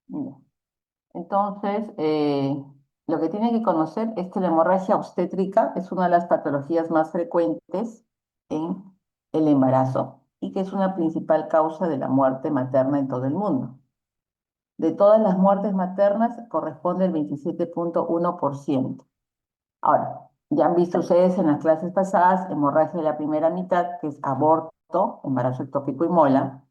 Ya. Entonces, lo que tiene que conocer es que la hemorragia obstétrica es una de las patologías más frecuentes en el embarazo y que es una principal causa de la muerte materna en todo el mundo. De todas las muertes maternas corresponde el 27,1%. Ahora, ya han visto ustedes en las clases pasadas hemorragia de la primera mitad, que es aborto, embarazo ectópico y mola.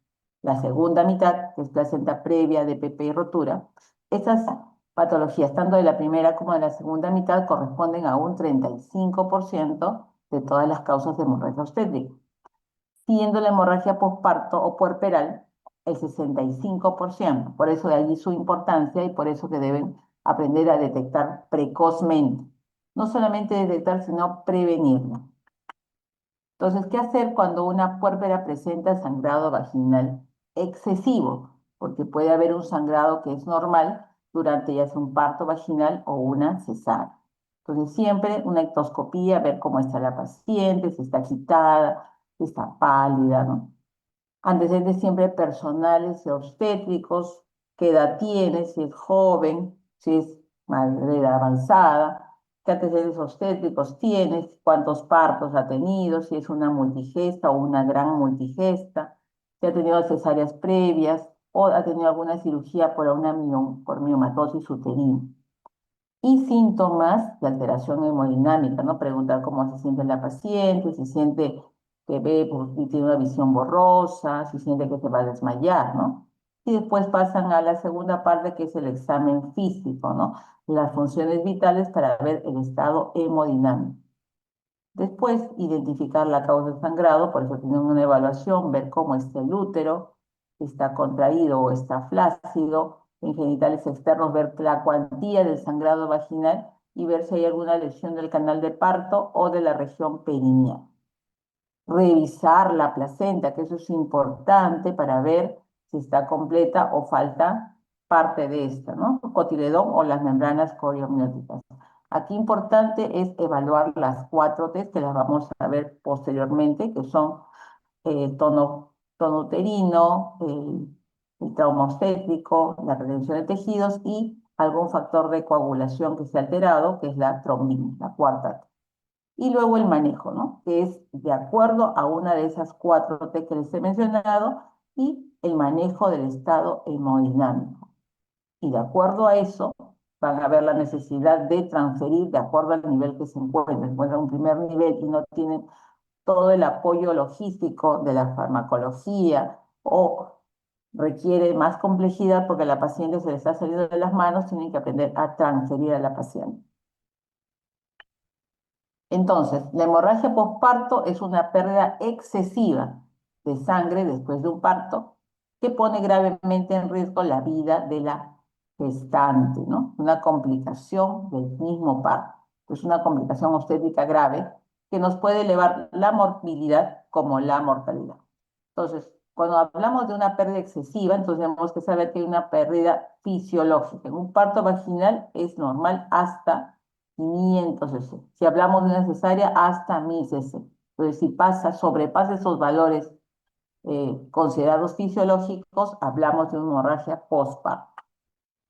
La segunda mitad, que es placenta previa, DPP y rotura. Estas patologías, tanto de la primera como de la segunda mitad, corresponden a un 35% de todas las causas de hemorragia obstétrica, siendo la hemorragia posparto o puerperal el 65%. Por eso de allí su importancia y por eso que deben aprender a detectar precozmente. No solamente detectar, sino prevenirla. Entonces, ¿qué hacer cuando una puérpera presenta sangrado vaginal excesivo? Porque puede haber un sangrado que es normal durante ya sea un parto vaginal o una cesárea. Entonces, siempre una ectoscopía, ver cómo está la paciente, si está agitada, si está pálida, ¿no? Antecedentes siempre personales y obstétricos, qué edad tiene, si es joven, si es de edad avanzada, qué antecedentes obstétricos tiene, cuántos partos ha tenido, si es una multigesta o una gran multigesta, si ha tenido cesáreas previas o ha tenido alguna cirugía por miomatosis uterina. Y síntomas de alteración hemodinámica, ¿no? Preguntar cómo se siente la paciente, si siente que ve, y tiene una visión borrosa, si siente que se va a desmayar, ¿no? Y después pasan a la segunda parte, que es el examen físico, ¿no? Las funciones vitales para ver el estado hemodinámico. Después, identificar la causa del sangrado, por eso tienen una evaluación, ver cómo está el útero, si está contraído o está flácido, en genitales externos, ver la cuantía del sangrado vaginal y ver si hay alguna lesión del canal de parto o de la región perineal. Revisar la placenta, que eso es importante para ver si está completa o falta parte de esta, ¿no? Cotiledón o las membranas coriomnióticas. Aquí importante es evaluar las 4 T que las vamos a ver posteriormente, que son tono uterino, el trauma obstétrico, la retención de tejidos y algún factor de coagulación que se ha alterado, que es la trombina, la 4 T. Y luego el manejo, ¿no? Que es de acuerdo a una de esas 4 T que les he mencionado y el manejo del estado hemodinámico. Y de acuerdo a eso, van a ver la necesidad de transferir de acuerdo al nivel que se encuentra. Se encuentra en un primer nivel y no tienen todo el apoyo logístico de la farmacología o requiere más complejidad porque la paciente se le está saliendo de las manos, tienen que aprender a transferir a la paciente. Entonces, la hemorragia postparto es una pérdida excesiva de sangre después de un parto que pone gravemente en riesgo la vida de la gestante, ¿no? Una complicación del mismo parto. Es una complicación obstétrica grave que nos puede elevar la morbilidad como la mortalidad. Entonces, cuando hablamos de una pérdida excesiva, entonces tenemos que saber que hay una pérdida fisiológica. En un parto vaginal es normal hasta 500 cc. Si hablamos de una cesárea, hasta 1000 cc. Entonces, si sobrepasa esos valores considerados fisiológicos, hablamos de una hemorragia postparto.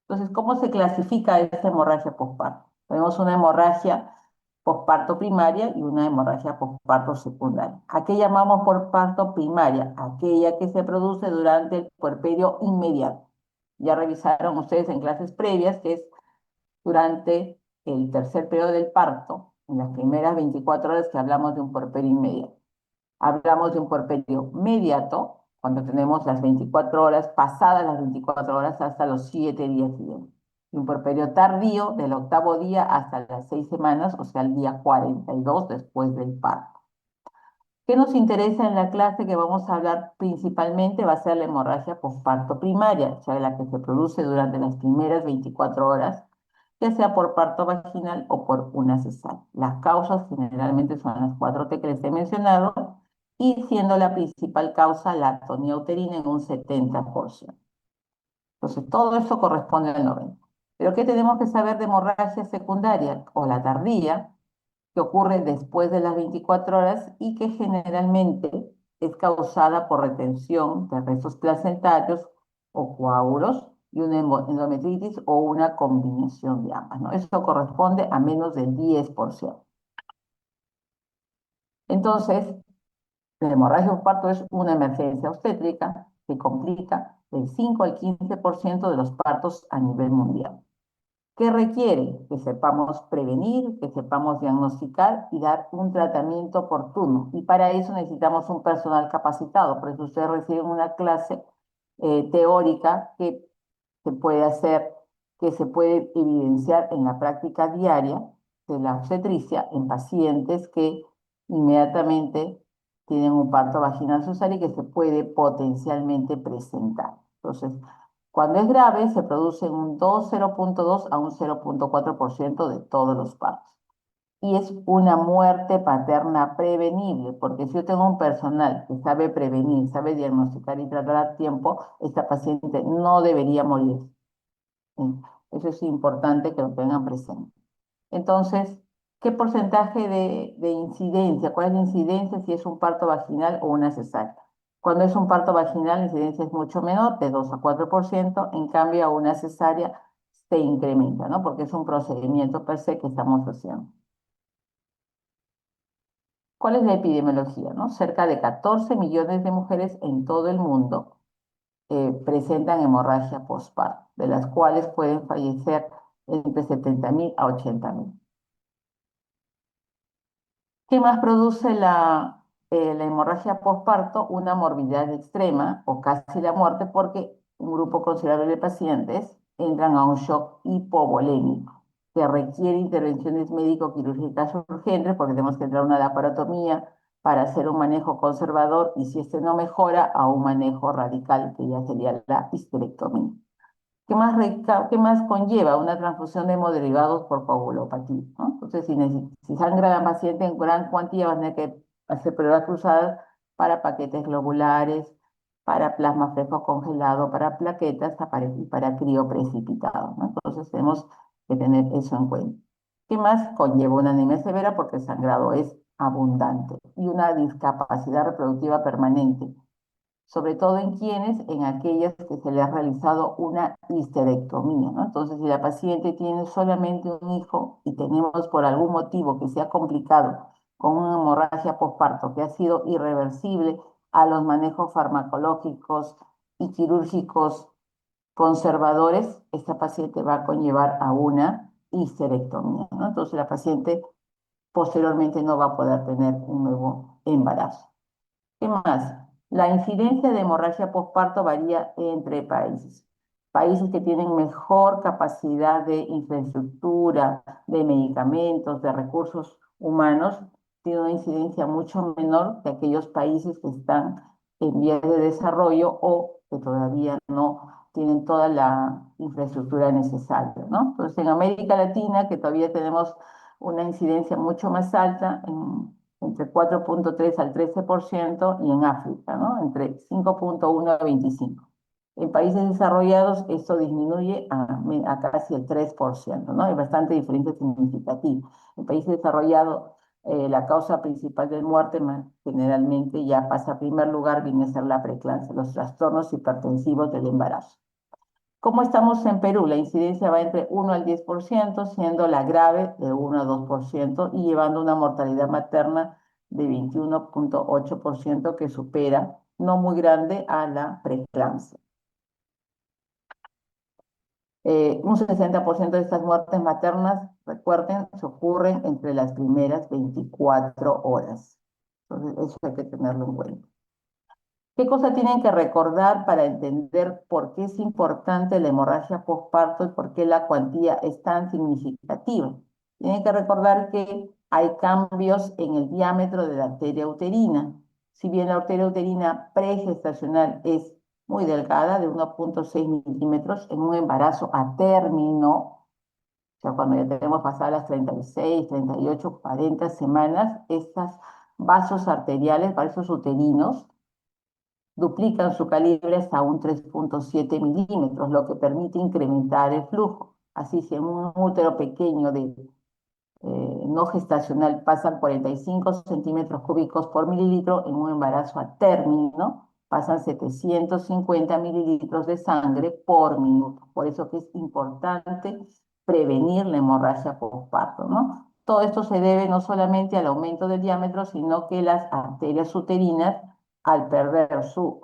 Entonces, ¿cómo se clasifica esta hemorragia postparto? Tenemos una hemorragia posparto primaria y una hemorragia posparto secundaria. ¿A qué llamamos posparto primaria? Aquella que se produce durante el puerperio inmediato. Ya revisaron ustedes en clases previas que es durante el tercer periodo del parto, en las primeras 24 horas que hablamos de un puerperio inmediato. Hablamos de un puerperio mediato, cuando tenemos las 24 horas, pasadas las 24 horas hasta los 7 días siguientes. Y un puerperio tardío del octavo día hasta las 6 semanas, o sea, el día 42 después del parto. ¿Qué nos interesa en la clase que vamos a hablar principalmente? Va a ser la hemorragia posparto primaria, o sea, la que se produce durante las primeras 24 horas, ya sea por parto vaginal o por una cesárea. Las causas generalmente son las 4 T que les he mencionado, y siendo la principal causa la atonía uterina en un 70%. Entonces, todo eso corresponde al 90%. Pero ¿qué tenemos que saber de hemorragia secundaria o la tardía, que ocurre después de las 24 horas y que generalmente es causada por retención de restos placentarios o coágulos y una endometritis o una combinación de ambas, ¿no? Eso corresponde a menos del 10%. Entonces, la hemorragia postparto es una emergencia obstétrica que complica del 5 al 15% de los partos a nivel mundial. ¿Qué requiere? Que sepamos prevenir, que sepamos diagnosticar y dar un tratamiento oportuno. Y para eso necesitamos un personal capacitado. Por eso ustedes reciben una clase teórica que se puede hacer, que se puede evidenciar en la práctica diaria de la obstetricia en pacientes que inmediatamente tienen un parto vaginal cesáreo y que se puede potencialmente presentar. Entonces, cuando es grave, se produce un 0,2 a un 0,4% de todos los partos. Y es una muerte paterna prevenible, porque si yo tengo un personal que sabe prevenir, sabe diagnosticar y tratar a tiempo, esta paciente no debería morir. Eso es importante que lo tengan presente. Entonces, ¿qué porcentaje de incidencia? ¿Cuál es la incidencia si es un parto vaginal o una cesárea? Cuando es un parto vaginal, la incidencia es mucho menor, de 2 a 4%. En cambio, a una cesárea se incrementa, ¿no? Porque es un procedimiento per se que estamos haciendo. ¿Cuál es la epidemiología, no? Cerca de 14 millones de mujeres en todo el mundo presentan hemorragia postparto, de las cuales pueden fallecer entre 70.000 a 80.000. ¿Qué más produce la hemorragia postparto? Una morbidez extrema o casi la muerte, porque un grupo considerable de pacientes entran a un shock hipovolémico que requiere intervenciones médico-quirúrgicas urgentes porque tenemos que entrar a una laparotomía para hacer un manejo conservador y si este no mejora, a un manejo radical que ya sería la histerectomía. ¿Qué más conlleva una transfusión de hemoderivados por coagulopatía, ¿no? Entonces, si sangra la paciente en gran cuantía, van a tener que hacer pruebas cruzadas para paquetes globulares, para plasma fresco congelado, para plaquetas y para crioprecipitado, ¿no? Entonces, tenemos que tener eso en cuenta. ¿Qué más conlleva una anemia severa? Porque el sangrado es abundante y una discapacidad reproductiva permanente, sobre todo en aquellas que se le ha realizado una histerectomía, ¿no? Entonces, si la paciente tiene solamente un hijo y tenemos por algún motivo que se ha complicado con una hemorragia postparto que ha sido irreversible a los manejos farmacológicos y quirúrgicos conservadores, esta paciente va a conllevar a una histerectomía, ¿no? Entonces, la paciente posteriormente no va a poder tener un nuevo embarazo. ¿Qué más? La incidencia de hemorragia postparto varía entre países. Países que tienen mejor capacidad de infraestructura, de medicamentos, de recursos humanos, tienen una incidencia mucho menor que aquellos países que están en vías de desarrollo o que todavía no tienen toda la infraestructura necesaria, ¿no? Entonces, en América Latina, que todavía tenemos una incidencia mucho más alta, entre 4,3 al 13%, y en África, ¿no? Entre 5,1 a 25. En países desarrollados esto disminuye a casi el 3%, ¿no? Hay bastante diferencia significativa. En países desarrollados, la causa principal de muerte generalmente ya pasa a primer lugar, viene a ser la preeclampsia, los trastornos hipertensivos del embarazo. ¿Cómo estamos en Perú? La incidencia va entre 1 al 10%, siendo la grave de 1 a 2% y llevando una mortalidad materna de 21,8% que supera, no muy grande, a la preeclampsia. Un 60% de estas muertes maternas, recuerden, se ocurren entre las primeras 24 horas. Entonces, eso hay que tenerlo en cuenta. ¿Qué cosa tienen que recordar para entender por qué es importante la hemorragia postparto y por qué la cuantía es tan significativa? Tienen que recordar que hay cambios en el diámetro de la arteria uterina. Si bien la arteria uterina pregestacional es muy delgada, de 1,6 milímetros, en un embarazo a término, o sea, cuando ya tenemos pasadas las 36, 38, 40 semanas, estos vasos arteriales, vasos uterinos, duplican su calibre hasta un 3,7 milímetros, lo que permite incrementar el flujo. Así, si en un útero pequeño no gestacional pasan 45 centímetros cúbicos por mililitro, en un embarazo a término pasan 750 mililitros de sangre por minuto. Por eso que es importante prevenir la hemorragia postparto, ¿no? Todo esto se debe no solamente al aumento del diámetro, sino que las arterias uterinas, al perder su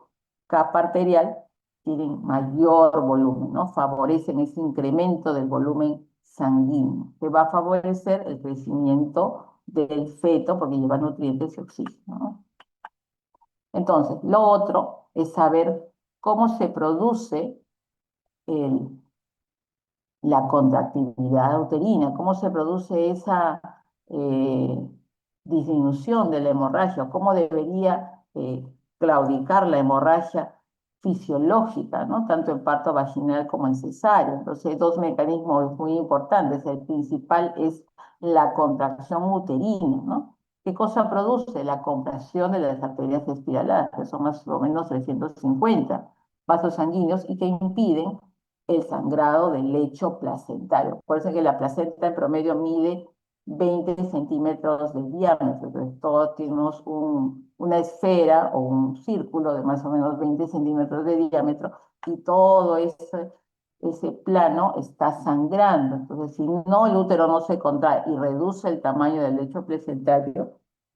capa arterial, tienen mayor volumen, ¿no? Favorecen ese incremento del volumen sanguíneo, que va a favorecer el crecimiento del feto porque lleva nutrientes y oxígeno, ¿no? Entonces, lo otro es saber cómo se produce el, la contractilidad uterina, cómo se produce esa eh, disminución de la hemorragia, cómo debería claudicar la hemorragia fisiológica, ¿no? Tanto en parto vaginal como en cesárea. Entonces, hay dos mecanismos muy importantes. El principal es la contracción uterina, ¿no? ¿Qué cosa produce? La compresión de las arterias espiraladas, que son más o menos 350 vasos sanguíneos y que impiden el sangrado del lecho placentario. Por eso es que la placenta en promedio mide 20 centímetros de diámetro. Entonces, todos tenemos una esfera o un círculo de más o menos 20 centímetros de diámetro y todo ese plano está sangrando. Entonces, si no, el útero no se contrae y reduce el tamaño del lecho placentario,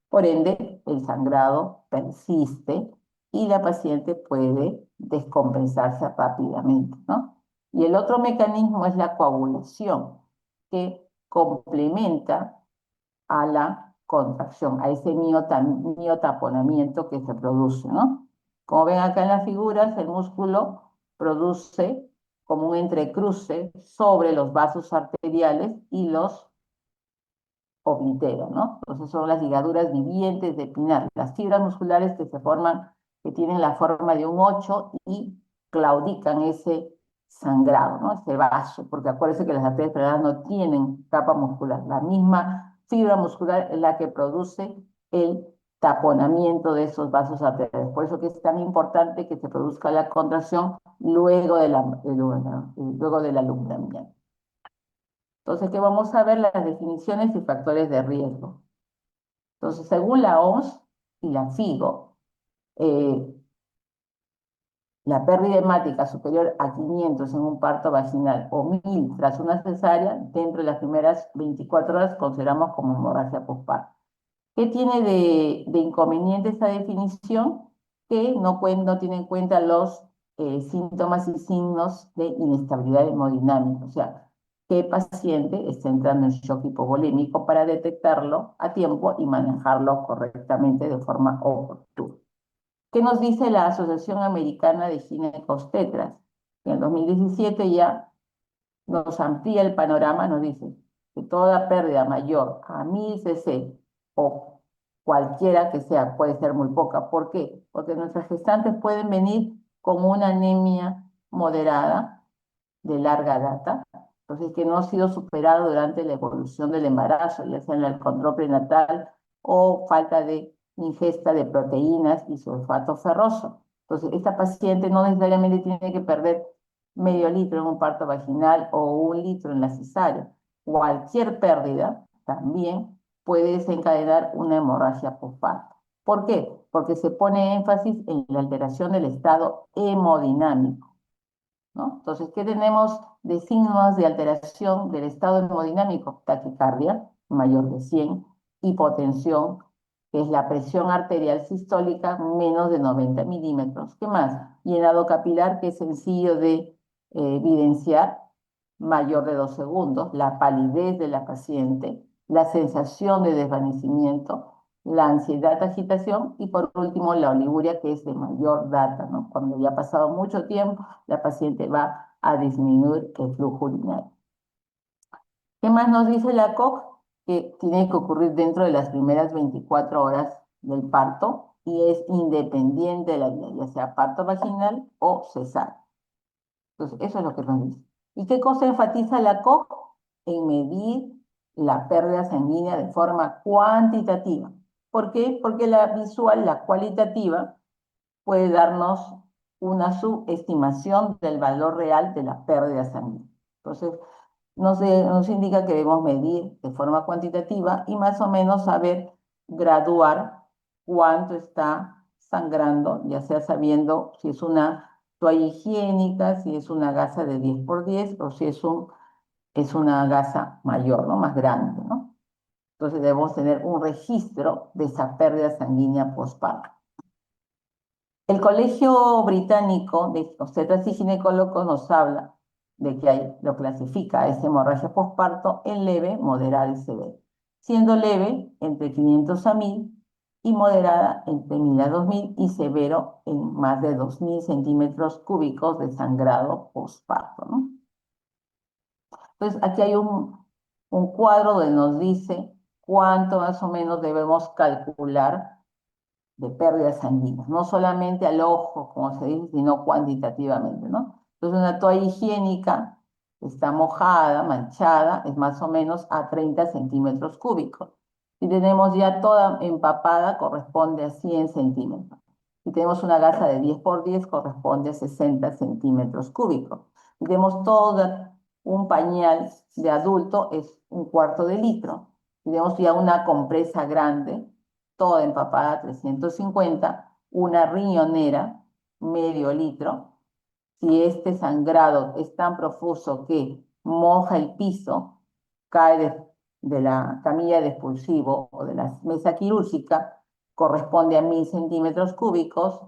por ende, el sangrado persiste y la paciente puede descompensarse rápidamente, ¿no? Y el otro mecanismo es la coagulación, que complementa a la contracción, a ese miotaponamiento que se produce, ¿no? Como ven acá en las figuras, el músculo produce como un entrecruce sobre los vasos arteriales y los oblitera, ¿no? Entonces son las ligaduras vivientes de Pinat, las fibras musculares que se forman, que tienen la forma de un 8 y claudican ese sangrado, ¿no? Ese vaso, porque acuérdense que las arterias espiraladas no tienen capa muscular. La misma fibra muscular es la que produce el taponamiento de esos vasos arteriales. Por eso que es tan importante que se produzca la contracción luego del alumbramiento. Entonces, ¿qué vamos a ver? Las definiciones y factores de riesgo. Entonces, según la OMS y la FIGO, eh, la pérdida hemática superior a 500 en un parto vaginal o 1000 tras una cesárea, dentro de las primeras 24 horas consideramos como hemorragia postparto. ¿Qué tiene de inconveniente esta definición? Que no tiene en cuenta los síntomas y signos de inestabilidad hemodinámica, o sea, qué paciente está entrando en shock hipovolémico para detectarlo a tiempo y manejarlo correctamente de forma oportuna. ¿Qué nos dice la Asociación Americana de Ginecobstetras? En el 2017 ya nos amplía el panorama, nos dice que toda pérdida mayor a 1000 cc o cualquiera que sea, puede ser muy poca. ¿Por qué? Porque nuestras gestantes pueden venir con una anemia moderada de larga data, entonces que no ha sido superado durante la evolución del embarazo, ya sea en el control prenatal o falta de ingesta de proteínas y sulfato ferroso. Entonces, esta paciente no necesariamente tiene que perder medio litro en un parto vaginal o 1 litro en la cesárea. Cualquier pérdida también puede desencadenar una hemorragia postparto. ¿Por qué? Porque se pone énfasis en la alteración del estado hemodinámico, ¿no? Entonces, ¿qué tenemos de signos de alteración del estado hemodinámico? Taquicardia, mayor de 100, hipotensión, que es la presión arterial sistólica menos de 90 milímetros. ¿Qué más? Llenado capilar, que es sencillo de evidenciar, mayor de 2 segundos, la palidez de la paciente, la sensación de desvanecimiento, la ansiedad, agitación y por último la oliguria, que es de mayor data, ¿no? Cuando ya ha pasado mucho tiempo, la paciente va a disminuir el flujo urinario. ¿Qué más nos dice la COC? Que tiene que ocurrir dentro de las primeras 24 horas del parto y es independiente de la vía, ya sea parto vaginal o cesárea. Entonces, eso es lo que nos dice. ¿Y qué cosa enfatiza la COC? En medir la pérdida sanguínea de forma cuantitativa. ¿Por qué? Porque la visual, la cualitativa, puede darnos una subestimación del valor real de la pérdida sanguínea. Entonces, nos indica que debemos medir de forma cuantitativa y más o menos saber graduar cuánto está sangrando, ya sea sabiendo si es una toalla higiénica, si es una gasa de 10 por 10 o si es una gasa mayor, ¿no? Más grande, ¿no? Entonces debemos tener un registro de esa pérdida sanguínea postparto. El Colegio Británico de Obstetras y Ginecólogos nos habla de que lo clasifica a esta hemorragia postparto en leve, moderada y severa, siendo leve entre 500 a 1000 y moderada entre 1000 a 2000 y severo en más de 2000 centímetros cúbicos de sangrado postparto, ¿no? Entonces, aquí hay un cuadro donde nos dice cuánto más o menos debemos calcular de pérdidas sanguíneas, no solamente al ojo, como se dice, sino cuantitativamente, ¿no? Entonces, una toalla higiénica está mojada, manchada, es más o menos a 30 centímetros cúbicos. Si tenemos ya toda empapada, corresponde a 100 centímetros. Si tenemos una gasa de 10 por 10, corresponde a 60 centímetros cúbicos. Si tenemos todo un pañal de adulto, es un cuarto de litro. Si tenemos ya una compresa grande, toda empapada 350, una riñonera, medio litro. Si este sangrado es tan profuso que moja el piso, cae de la camilla de expulsivo o de la mesa quirúrgica, corresponde a 1000 centímetros cúbicos.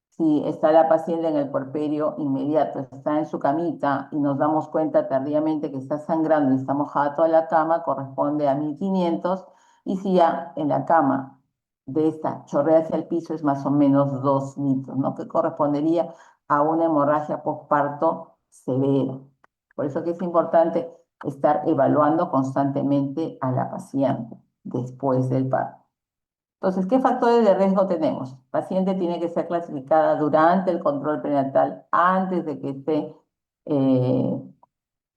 Si está la paciente en el puerperio inmediato, está en su camita y nos damos cuenta tardíamente que está sangrando y está mojada toda la cama, corresponde a 1500. Y si ya en la cama de esta chorrea hacia el piso es más o menos 2 litros, ¿no? Que correspondería a una hemorragia postparto severa. Por eso que es importante estar evaluando constantemente a la paciente después del parto. Entonces, ¿qué factores de riesgo tenemos? Paciente tiene que ser clasificada durante el control prenatal, antes de que esté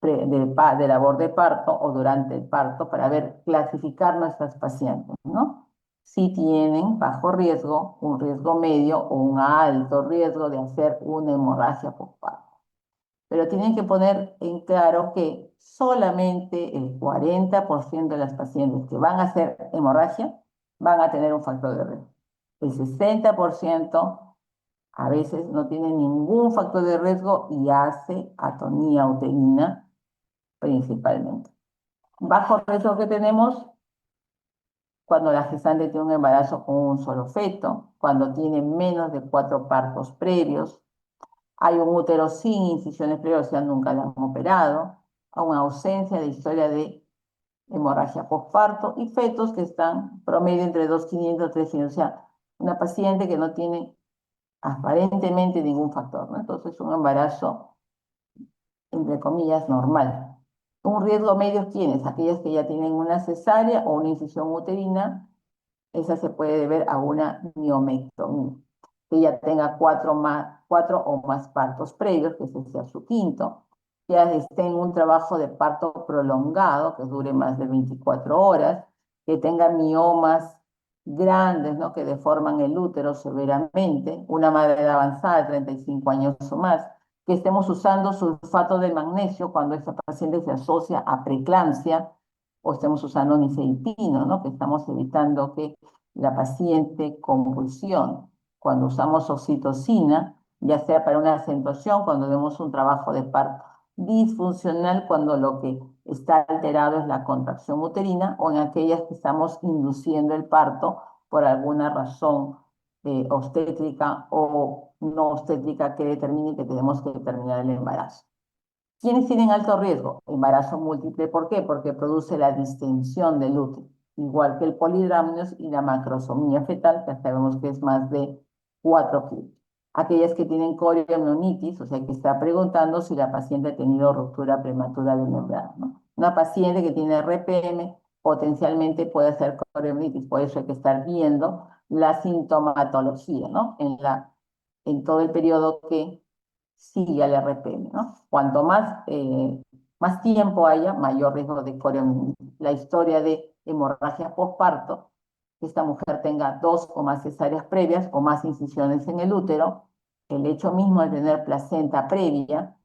de labor de parto o durante el parto, para ver, clasificar nuestras pacientes, ¿no? Si tienen bajo riesgo, un riesgo medio o un alto riesgo de hacer una hemorragia postparto. Pero tienen que poner en claro que solamente el 40% de las pacientes que van a hacer hemorragia van a tener un factor de riesgo. El 60% a veces no tiene ningún factor de riesgo y hace atonía uterina principalmente. Bajo riesgo que tenemos cuando la gestante tiene un embarazo con un solo feto, cuando tiene menos de 4 partos previos, hay un útero sin incisiones previas, o sea, nunca la han operado, a una ausencia de historia de hemorragia postparto y fetos que están promedio entre 2.500 y 3.500, o sea, una paciente que no tiene aparentemente ningún factor, ¿no? Entonces, un embarazo, entre comillas, normal. Un riesgo medio, ¿quiénes? Aquellas que ya tienen una cesárea o una incisión uterina, esa se puede deber a una miomectomía, que ya tenga 4 o más partos previos, que ese sea su quinto, que ya esté en un trabajo de parto prolongado, que dure más de 24 horas, que tenga miomas grandes, ¿no? Que deforman el útero severamente, una madre avanzada de 35 años o más, que estemos usando sulfato de magnesio cuando esta paciente se asocia a preeclampsia, o estemos usando nifedipino, ¿no? Que estamos evitando que la paciente convulsione. Cuando usamos oxitocina, ya sea para una acentuación, cuando vemos un trabajo de parto disfuncional, cuando lo que está alterado es la contracción uterina, o en aquellas que estamos induciendo el parto por alguna razón obstétrica o no obstétrica que determine que tenemos que terminar el embarazo. ¿Quiénes tienen alto riesgo? Embarazo múltiple, ¿por qué? Porque produce la distensión del útero, igual que el polidramnios y la macrosomía fetal, que sabemos que es más de 4 kilos. Aquellas que tienen corioamnionitis, o sea, que está preguntando si la paciente ha tenido ruptura prematura de membrana, ¿no? Una paciente que tiene RPM potencialmente puede hacer corioamnionitis, por eso hay que estar viendo la sintomatología, ¿no? En todo el periodo que sigue al RPM, ¿no? Cuanto más tiempo haya, mayor riesgo de corioamnionitis. La historia de hemorragia postparto, que esta mujer tenga 2 o más cesáreas previas o más incisiones en el útero, el hecho mismo de tener placenta previa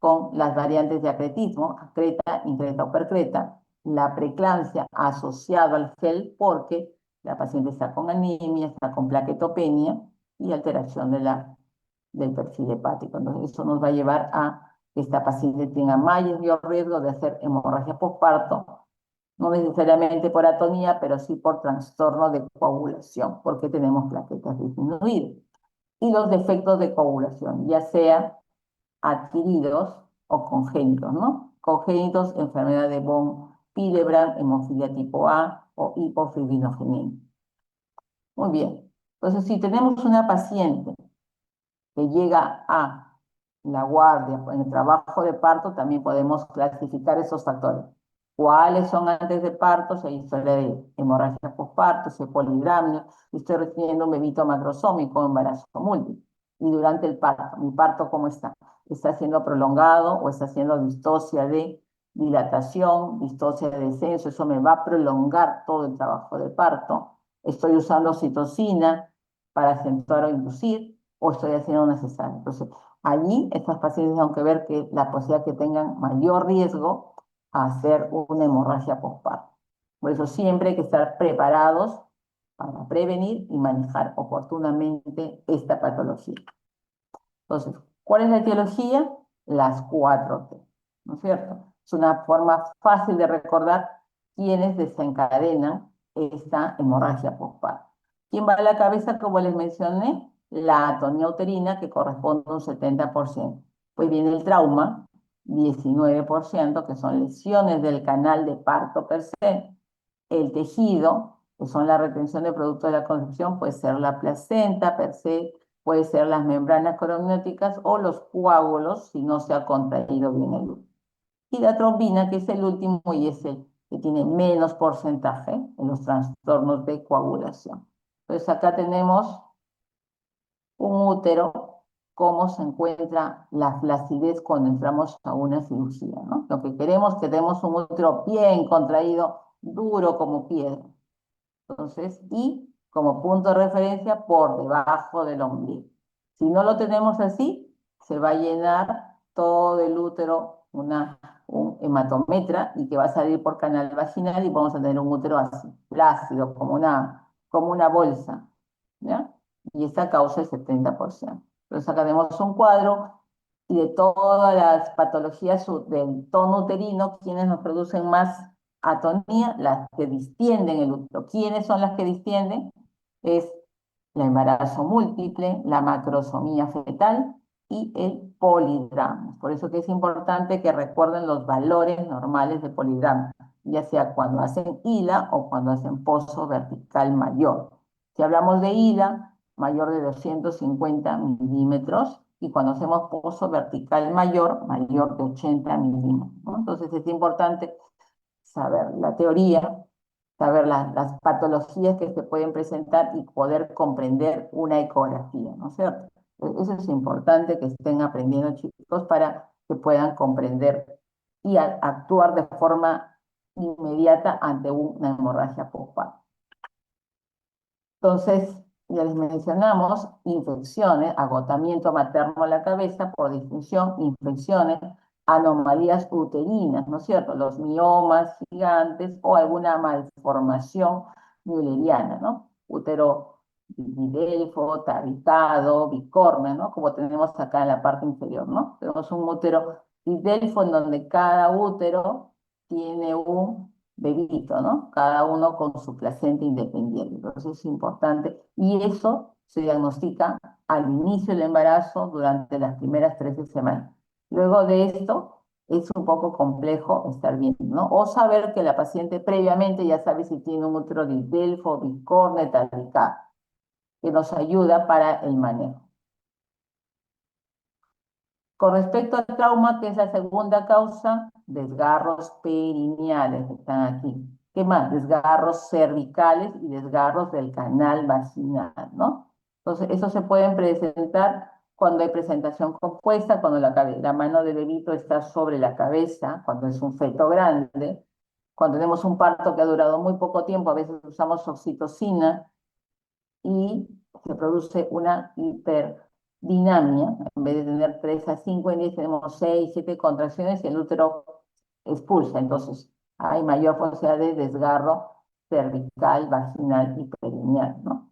con las variantes de acretismo, acreta, increta o percreta, la preeclampsia asociado al gel, porque La paciente está con anemia, está con plaquetopenia y alteración del perfil hepático. Entonces, eso nos va a llevar a que esta paciente tenga mayor riesgo de hacer hemorragia postparto, no necesariamente por atonía, pero sí por trastorno de coagulación, porque tenemos plaquetas disminuidas. Y los defectos de coagulación, ya sea adquiridos o congénitos, ¿no? Congénitos, enfermedad de von Willebrand, hemofilia tipo A o hipofibrinogenemia. Muy bien. Entonces, si tenemos una paciente que llega a la guardia, en el trabajo de parto, también podemos clasificar esos factores. ¿Cuáles son antes de parto? Si hay historia de hemorragia postparto, si hay polidramio, si estoy recibiendo un bebito macrosómico, embarazo múltiple. Y durante el parto, ¿mi parto cómo está? ¿Está siendo prolongado o está siendo distocia de dilatación, distocia de descenso? Eso me va a prolongar todo el trabajo de parto. Estoy usando oxitocina para acentuar o inducir, o estoy haciendo una cesárea. Entonces, allí estas pacientes tienen que ver que la posibilidad que tengan mayor riesgo a hacer una hemorragia postparto. Por eso siempre hay que estar preparados para prevenir y manejar oportunamente esta patología. Entonces, ¿cuál es la etiología? Las 4T, ¿no es cierto? Es una forma fácil de recordar quiénes desencadenan esta hemorragia postparto. ¿Quién va a la cabeza? Como les mencioné, la atonía uterina, que corresponde a un 70%. Pues viene el trauma, 19%, que son lesiones del canal de parto per se. El tejido, que son la retención de producto de la concepción, puede ser la placenta per se, puede ser las membranas coromnióticas o los coágulos si no se ha contraído bien el útero. Y la trombina, que es el último y es el que tiene menos porcentaje en los trastornos de coagulación. Entonces acá tenemos un útero, cómo se encuentra la flacidez cuando entramos a una cirugía, ¿no? Lo que queremos es que tenemos un útero bien contraído, duro como piedra. Entonces, y como punto de referencia por debajo del ombligo. Si no lo tenemos así, se va a llenar todo el útero un hematometra y que va a salir por canal vaginal y vamos a tener un útero así, plácido, como una bolsa, ¿ya? Y esta causa el 70%. Entonces acá tenemos un cuadro y de todas las patologías del tono uterino, ¿quiénes nos producen más atonía? Las que distienden el útero. ¿Quiénes son las que distienden? Es el embarazo múltiple, la macrosomía fetal y el polidrama. Por eso que es importante que recuerden los valores normales de polidrama, ya sea cuando hacen hila o cuando hacen pozo vertical mayor. Si hablamos de hila, mayor de 250 milímetros, y cuando hacemos pozo vertical mayor, mayor de 80 milímetros, ¿no? Entonces es importante saber la teoría, saber las patologías que se pueden presentar y poder comprender una ecografía, ¿no es cierto? Eso es importante que estén aprendiendo, chicos, para que puedan comprender y actuar de forma inmediata ante una hemorragia postparto. Entonces, ya les mencionamos, infecciones, agotamiento materno a la cabeza por disfunción, infecciones, anomalías uterinas, ¿no es cierto? Los miomas gigantes o alguna malformación mülleriana, ¿no? Útero bidelfo, tabicado, bicorne, ¿no? Como tenemos acá en la parte inferior, ¿no? Tenemos un útero bidelfo en donde cada útero tiene un bebito, ¿no? Cada uno con su placenta independiente. Entonces es importante. Y eso se diagnostica al inicio del embarazo durante las primeras 13 semanas. Luego de esto es un poco complejo estar viendo, ¿no? O saber que la paciente previamente ya sabe si tiene un útero didelfo, bicorne, talicado, que nos ayuda para el manejo. Con respecto al trauma, que es la segunda causa, desgarros perineales, están aquí. ¿Qué más? Desgarros cervicales y desgarros del canal vaginal, ¿no? Entonces, esos se pueden presentar cuando hay presentación compuesta, cuando la mano del bebito está sobre la cabeza, cuando es un feto grande, cuando tenemos un parto que ha durado muy poco tiempo, a veces usamos oxitocina, y se produce una hiperdinamia. En vez de tener 3 a 5 en 10, tenemos 6, 7 contracciones y el útero expulsa. Entonces, hay mayor posibilidad de desgarro cervical, vaginal y perineal, ¿no?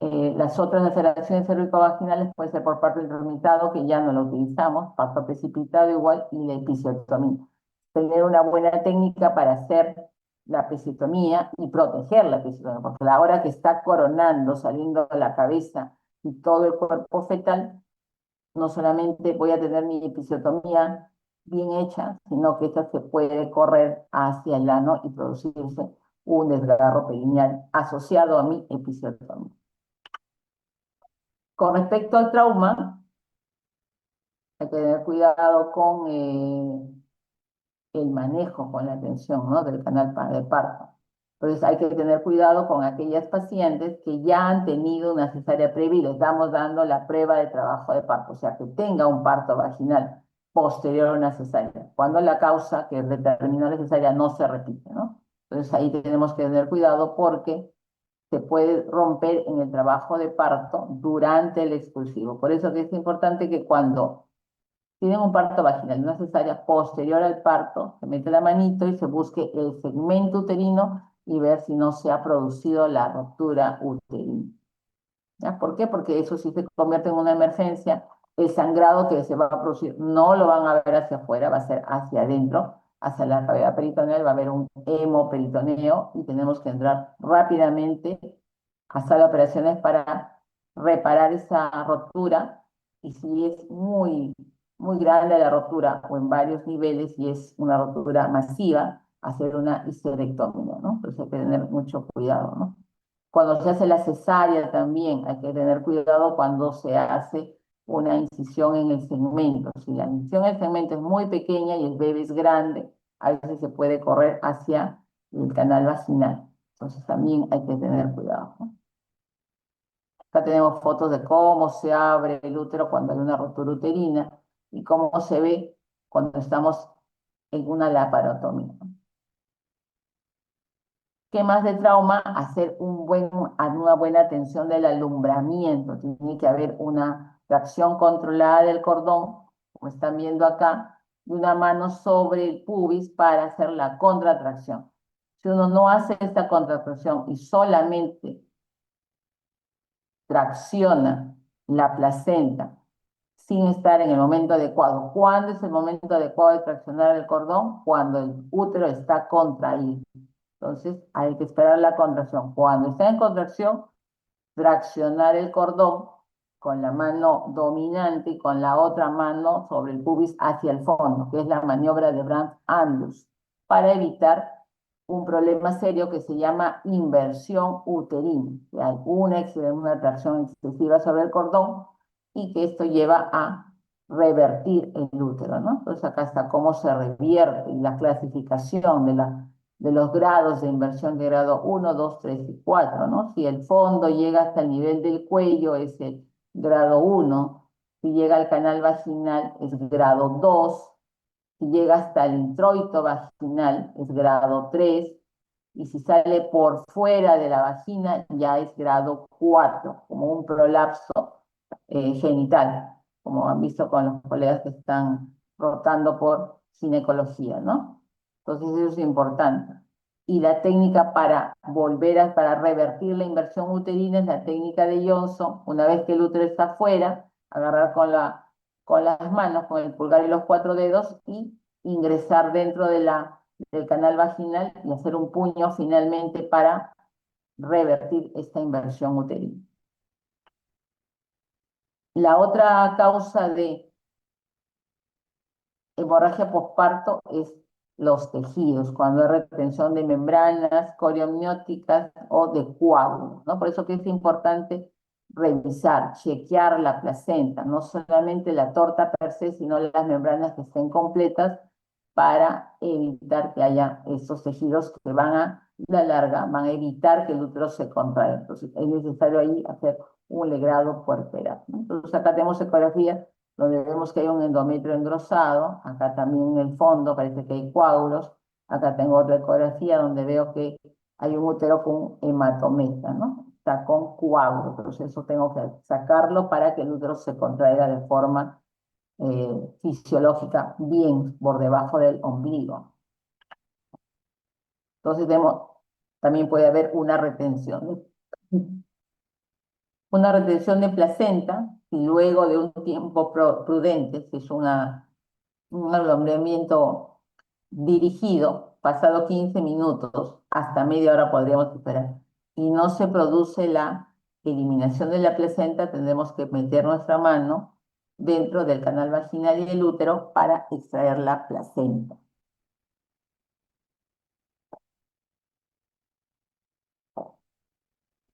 Las otras alteraciones cervicovaginales pueden ser por parto intramitado, que ya no lo utilizamos, parto precipitado igual, y la episiotomía. Tener una buena técnica para hacer la episiotomía y proteger la episiotomía, porque a la hora que está coronando, saliendo de la cabeza y todo el cuerpo fetal, no solamente voy a tener mi episiotomía bien hecha, sino que esta se puede correr hacia el ano y producirse un desgarro perineal asociado a mi episiotomía. Con respecto al trauma, hay que tener cuidado con el manejo, con la atención, ¿no? Del canal de parto. Entonces hay que tener cuidado con aquellas pacientes que ya han tenido una cesárea previa y les estamos dando la prueba de trabajo de parto, o sea, que tenga un parto vaginal posterior a una cesárea, cuando la causa que determinó la cesárea no se repite, ¿no? Entonces ahí tenemos que tener cuidado porque se puede romper en el trabajo de parto durante el expulsivo. Por eso que es importante que cuando tienen un parto vaginal, una cesárea posterior al parto, se mete la manito y se busque el segmento uterino y ver si no se ha producido la ruptura uterina. ¿Ya? ¿Por qué? Porque eso sí se convierte en una emergencia. El sangrado que se va a producir no lo van a ver hacia afuera, va a ser hacia adentro, hacia la cavidad peritoneal, va a haber un hemoperitoneo y tenemos que entrar rápidamente a sala de operaciones para reparar esa ruptura. Y si es muy grande la ruptura o en varios niveles y es una ruptura masiva, hacer una histerectomía, ¿no? Entonces hay que tener mucho cuidado, ¿no? Cuando se hace la cesárea también hay que tener cuidado cuando se hace una incisión en el segmento. Si la incisión en el segmento es muy pequeña y el bebé es grande, a veces se puede correr hacia el canal vaginal. Entonces también hay que tener cuidado, ¿no? Acá tenemos fotos de cómo se abre el útero cuando hay una ruptura uterina y cómo se ve cuando estamos en una laparotomía, ¿no? ¿Qué más de trauma? Hacer una buena atención del alumbramiento. Tiene que haber una tracción controlada del cordón, como están viendo acá, y una mano sobre el pubis para hacer la contracción. Si uno no hace esta contracción y solamente tracciona la placenta sin estar en el momento adecuado. ¿Cuándo es el momento adecuado de traccionar el cordón? Cuando el útero está contraído. Entonces hay que esperar la contracción. Cuando está en contracción, traccionar el cordón con la mano dominante y con la otra mano sobre el pubis hacia el fondo, que es la maniobra de Brandt-Andrews, para evitar un problema serio que se llama inversión uterina, que hay una tracción excesiva sobre el cordón y que esto lleva a revertir el útero, ¿no? Entonces acá está cómo se revierte y la clasificación de los grados de inversión de grado 1, 2, 3 y 4, ¿no? Si el fondo llega hasta el nivel del cuello es el grado 1, si llega al canal vaginal es grado 2, si llega hasta el introito vaginal es grado 3, y si sale por fuera de la vagina ya es grado 4, como un prolapso genital, como han visto con los colegas que están rotando por ginecología, ¿no? Entonces eso es importante. Y la técnica para revertir la inversión uterina es la técnica de Johnson. Una vez que el útero está afuera, agarrar con las manos, con el pulgar y los 4 dedos y ingresar dentro del canal vaginal y hacer un puño finalmente para revertir esta inversión uterina. La otra causa de hemorragia posparto es los tejidos, cuando hay retención de membranas coriamnióticas o de coágulos, ¿no? Por eso que es importante revisar, chequear la placenta, no solamente la torta per se, sino las membranas que estén completas para evitar que haya esos tejidos que la larga, van a evitar que el útero se contraiga. Entonces es necesario ahí hacer un legrado puerperal, ¿no? Entonces acá tenemos ecografía donde vemos que hay un endometrio engrosado, acá también en el fondo parece que hay coágulos, acá tengo otra ecografía donde veo que hay un útero con hematometa, ¿no? Está con coágulos, entonces eso tengo que sacarlo para que el útero se contraiga de forma fisiológica bien por debajo del ombligo. Entonces vemos También puede haber una retención de placenta y luego de un tiempo prudente, si es un alumbramiento dirigido, pasado 15 minutos, hasta media hora podríamos esperar, y no se produce la eliminación de la placenta, tendremos que meter nuestra mano dentro del canal vaginal y el útero para extraer la placenta.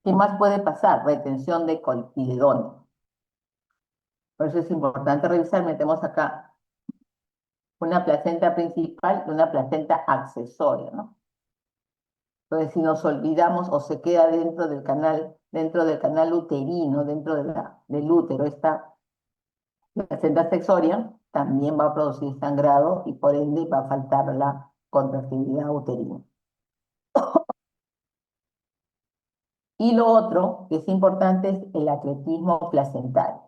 ¿Qué más puede pasar? Retención de cotiledón. Por eso es importante revisar, metemos acá una placenta principal y una placenta accesoria, ¿no? Entonces, si nos olvidamos o se queda dentro del canal uterino, del útero, esta placenta accesoria, también va a producir sangrado y por ende va a faltar la contractilidad uterina. Y lo otro que es importante es el atletismo placentario.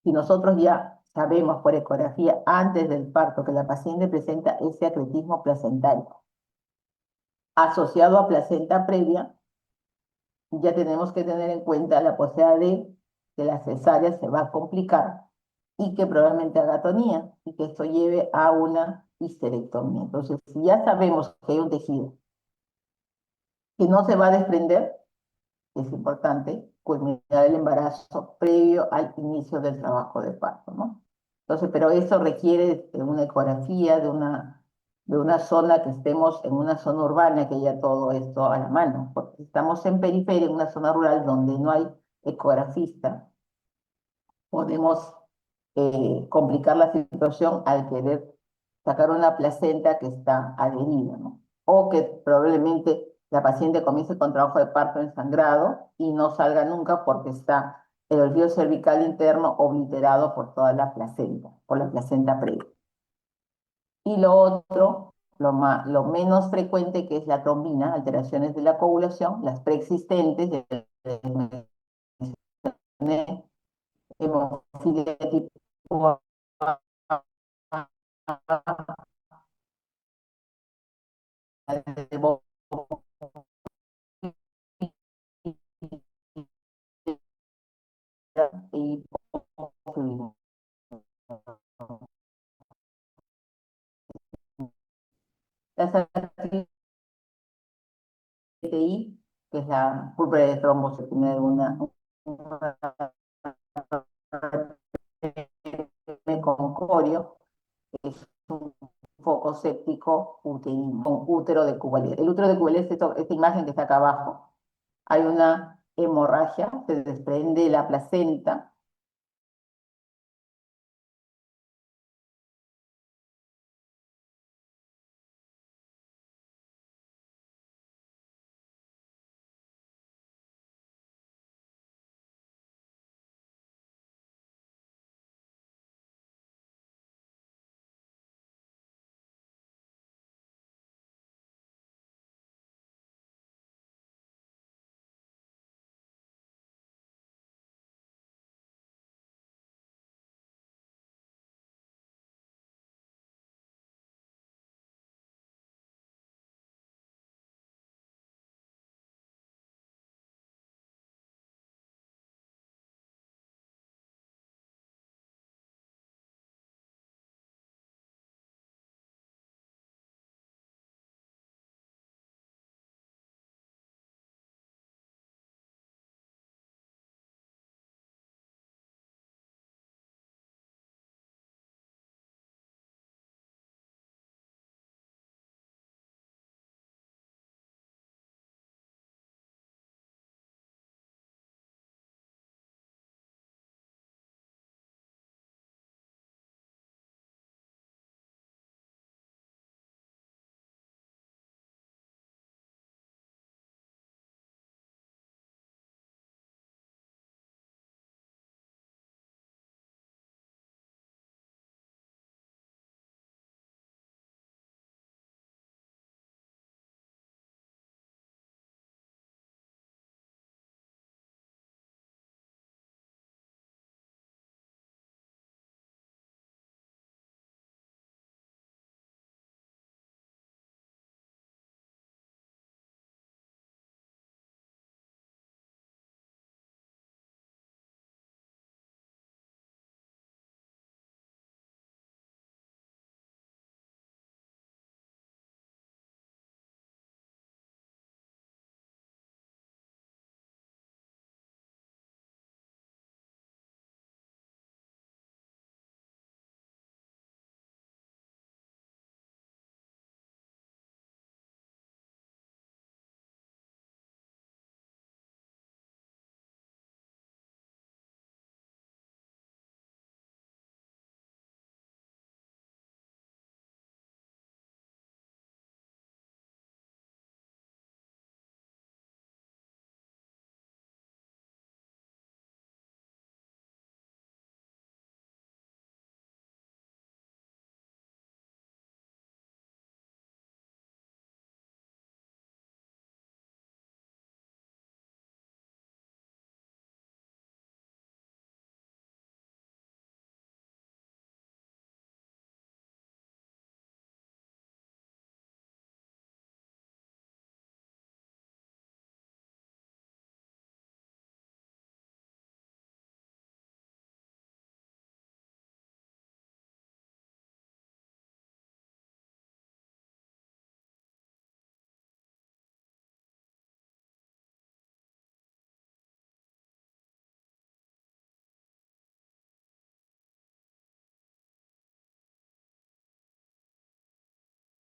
Si nosotros ya sabemos por ecografía antes del parto que la paciente presenta ese atletismo placentario asociado a placenta previa, ya tenemos que tener en cuenta la posibilidad de que la cesárea se va a complicar y que probablemente haga atonía y que esto lleve a una histerectomía. Entonces, si ya sabemos que hay un tejido que no se va a desprender, es importante culminar el embarazo previo al inicio del trabajo de parto, ¿no? Entonces, pero eso requiere de una ecografía, de una zona que estemos en una zona urbana, que haya todo esto a la mano, porque si estamos en periferia, en una zona rural donde no hay ecografista, podemos complicar la situación al querer sacar una placenta que está adherida, ¿no? O que probablemente la paciente comience con trabajo de parto ensangrado y no salga nunca porque está el olvido cervical interno obliterado por toda la placenta, por la placenta previa. Y lo otro, lo menos frecuente, que es la trombina, alteraciones de la coagulación, las preexistentes, hemofilia tipo y la CTI, que es la púrpura de trombocitopenia de una con corio, es un foco séptico uterino, con útero de Cuvallet. El útero de Cuvallet es esta imagen que está acá abajo. Hay una hemorragia, se desprende la placenta,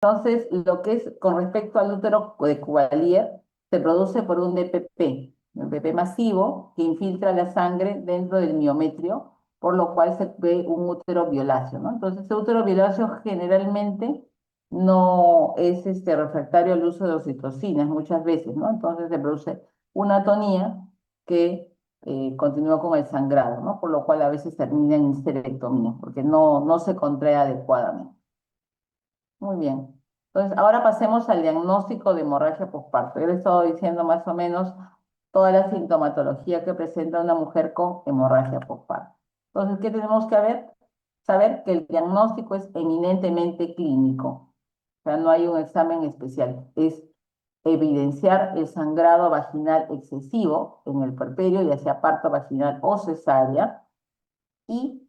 Entonces, lo que es con respecto al útero de Cuvelier, se produce por un DPP masivo que infiltra la sangre dentro del miometrio, por lo cual se ve un útero violáceo, ¿no? Entonces, ese útero violáceo generalmente no es refractario al uso de oxitocinas muchas veces, ¿no? Entonces se produce una atonía que continúa con el sangrado, ¿no? Por lo cual a veces termina en histerectomía, porque no se contrae adecuadamente. Muy bien. Entonces, ahora pasemos al diagnóstico de hemorragia posparto. Yo le he estado diciendo más o menos toda la sintomatología que presenta una mujer con hemorragia posparto. Entonces, ¿qué tenemos que ver? Saber que el diagnóstico es eminentemente clínico. O sea, no hay un examen especial. Es evidenciar el sangrado vaginal excesivo en el puerperio, ya sea parto vaginal o cesárea, y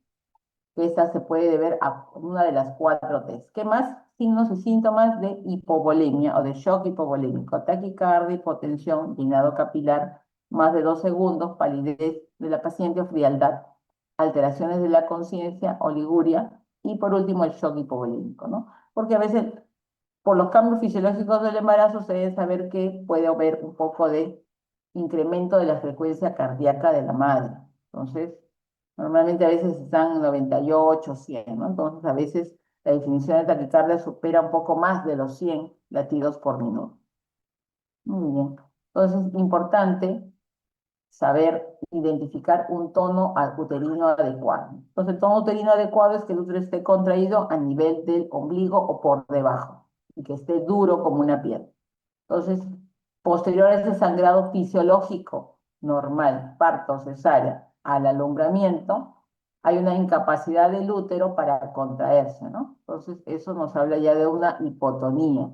esta se puede deber a una de las cuatro T's. ¿Qué más? Signos y síntomas de hipovolemia o de shock hipovolémico: taquicardia, hipotensión, llenado capilar, más de 2 segundos, palidez de la paciente o frialdad, alteraciones de la conciencia, oliguria y por último el shock hipovolémico, ¿no? Porque a veces por los cambios fisiológicos del embarazo se debe saber que puede haber un poco de incremento de la frecuencia cardíaca de la madre. Entonces, normalmente a veces están 98, 100, ¿no? Entonces, a veces la definición de taquicardia supera un poco más de los 100 latidos por minuto. Muy bien. Entonces, es importante saber identificar un tono uterino adecuado. Entonces, el tono uterino adecuado es que el útero esté contraído a nivel del ombligo o por debajo y que esté duro como una piedra. Entonces, posterior a ese sangrado fisiológico normal, parto, cesárea, al alumbramiento, hay una incapacidad del útero para contraerse, ¿no? Entonces, eso nos habla ya de una hipotonía.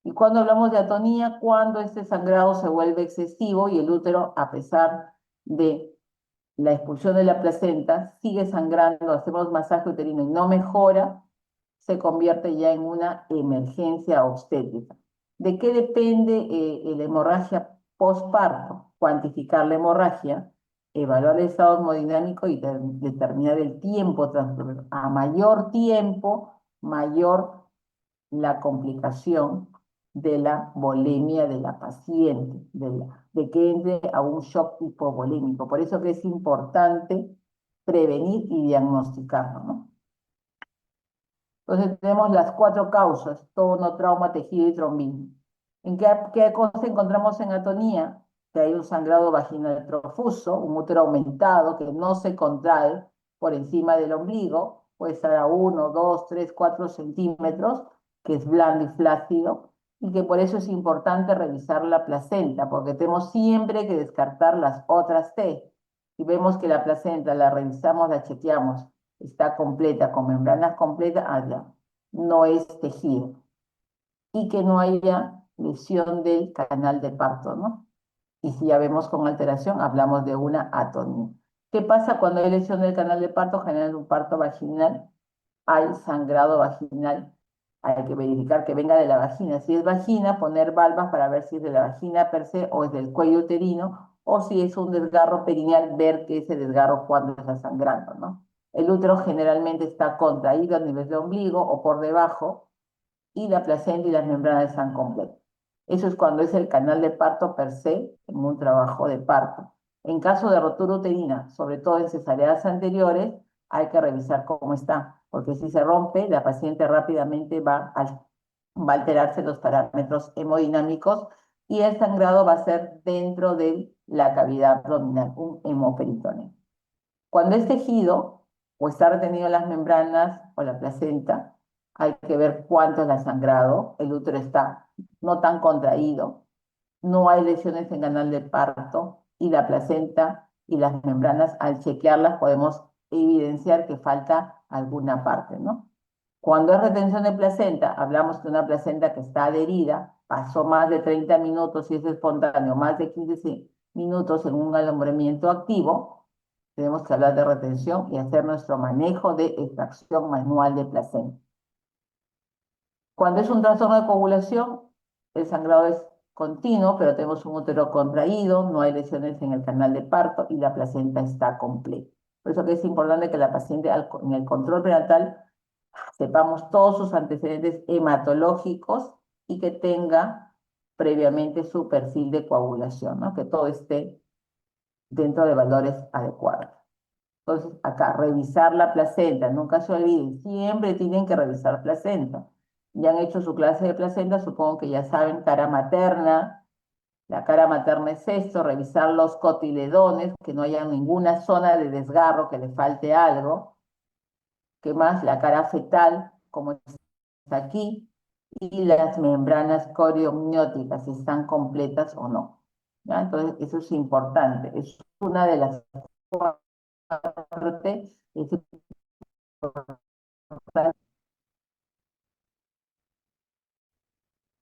Y cuando hablamos de atonía, cuando este sangrado se vuelve excesivo y el útero, a pesar de la expulsión de la placenta, sigue sangrando, hacemos masaje uterino y no mejora, se convierte ya en una emergencia obstétrica. ¿De qué depende la hemorragia postparto? Cuantificar la hemorragia, evaluar el estado hemodinámico y determinar el tiempo transcurrido. A mayor tiempo, mayor la complicación de la volemia de la paciente, de que entre a un shock hipovolémico. Por eso que es importante prevenir y diagnosticarlo, ¿no? Entonces tenemos las cuatro causas: tono, trauma, tejido y trombina. ¿En qué cosa encontramos en atonía? Que hay un sangrado vaginal profuso, un útero aumentado que no se contrae por encima del ombligo, puede estar a 1, 2, 3, 4 centímetros, que es blando y flácido, y que por eso es importante revisar la placenta, porque tenemos siempre que descartar las otras T. Si vemos que la placenta la revisamos, la chequeamos, está completa, con membranas completas, allá, no es tejido. Y que no haya lesión del canal de parto, ¿no? Y si ya vemos con alteración, hablamos de una atonía. ¿Qué pasa cuando hay lesión del canal de parto? Genera un parto vaginal, hay sangrado vaginal. Hay que verificar que venga de la vagina. Si es vagina, poner valvas para ver si es de la vagina per se o es del cuello uterino, o si es un desgarro perineal, ver que ese desgarro cuando está sangrando, ¿no? El útero generalmente está contraído a nivel de ombligo o por debajo, y la placenta y las membranas están completas. Eso es cuando es el canal de parto per se en un trabajo de parto. En caso de rotura uterina, sobre todo en cesáreas anteriores, hay que revisar cómo está, porque si se rompe, la paciente rápidamente va a alterarse los parámetros hemodinámicos y el sangrado va a ser dentro de la cavidad abdominal, un hemoperitoneo. Cuando es tejido o está retenido en las membranas o la placenta, hay que ver cuánto es el sangrado, el útero está no tan contraído, no hay lesiones en canal de parto y la placenta y las membranas, al chequearlas podemos evidenciar que falta alguna parte, ¿no? Cuando es retención de placenta, hablamos de una placenta que está adherida, pasó más de 30 minutos si es espontáneo, más de 15 minutos en un alumbramiento activo, tenemos que hablar de retención y hacer nuestro manejo de extracción manual de placenta. Cuando es un trastorno de coagulación, el sangrado es continuo, pero tenemos un útero contraído, no hay lesiones en el canal de parto y la placenta está completa. Por eso que es importante que la paciente en el control prenatal sepamos todos sus antecedentes hematológicos y que tenga previamente su perfil de coagulación, ¿no? Que todo esté dentro de valores adecuados. Entonces, acá, revisar la placenta, nunca se olviden, siempre tienen que revisar placenta. Ya han hecho su clase de placenta, supongo que ya saben, cara materna. La cara materna es esto, revisar los cotiledones, que no haya ninguna zona de desgarro, que le falte algo. ¿Qué más? La cara fetal, como está aquí, y las membranas coriomnióticas, si están completas o no. ¿Ya? Entonces, eso es importante. Es una de las partes. Es importante.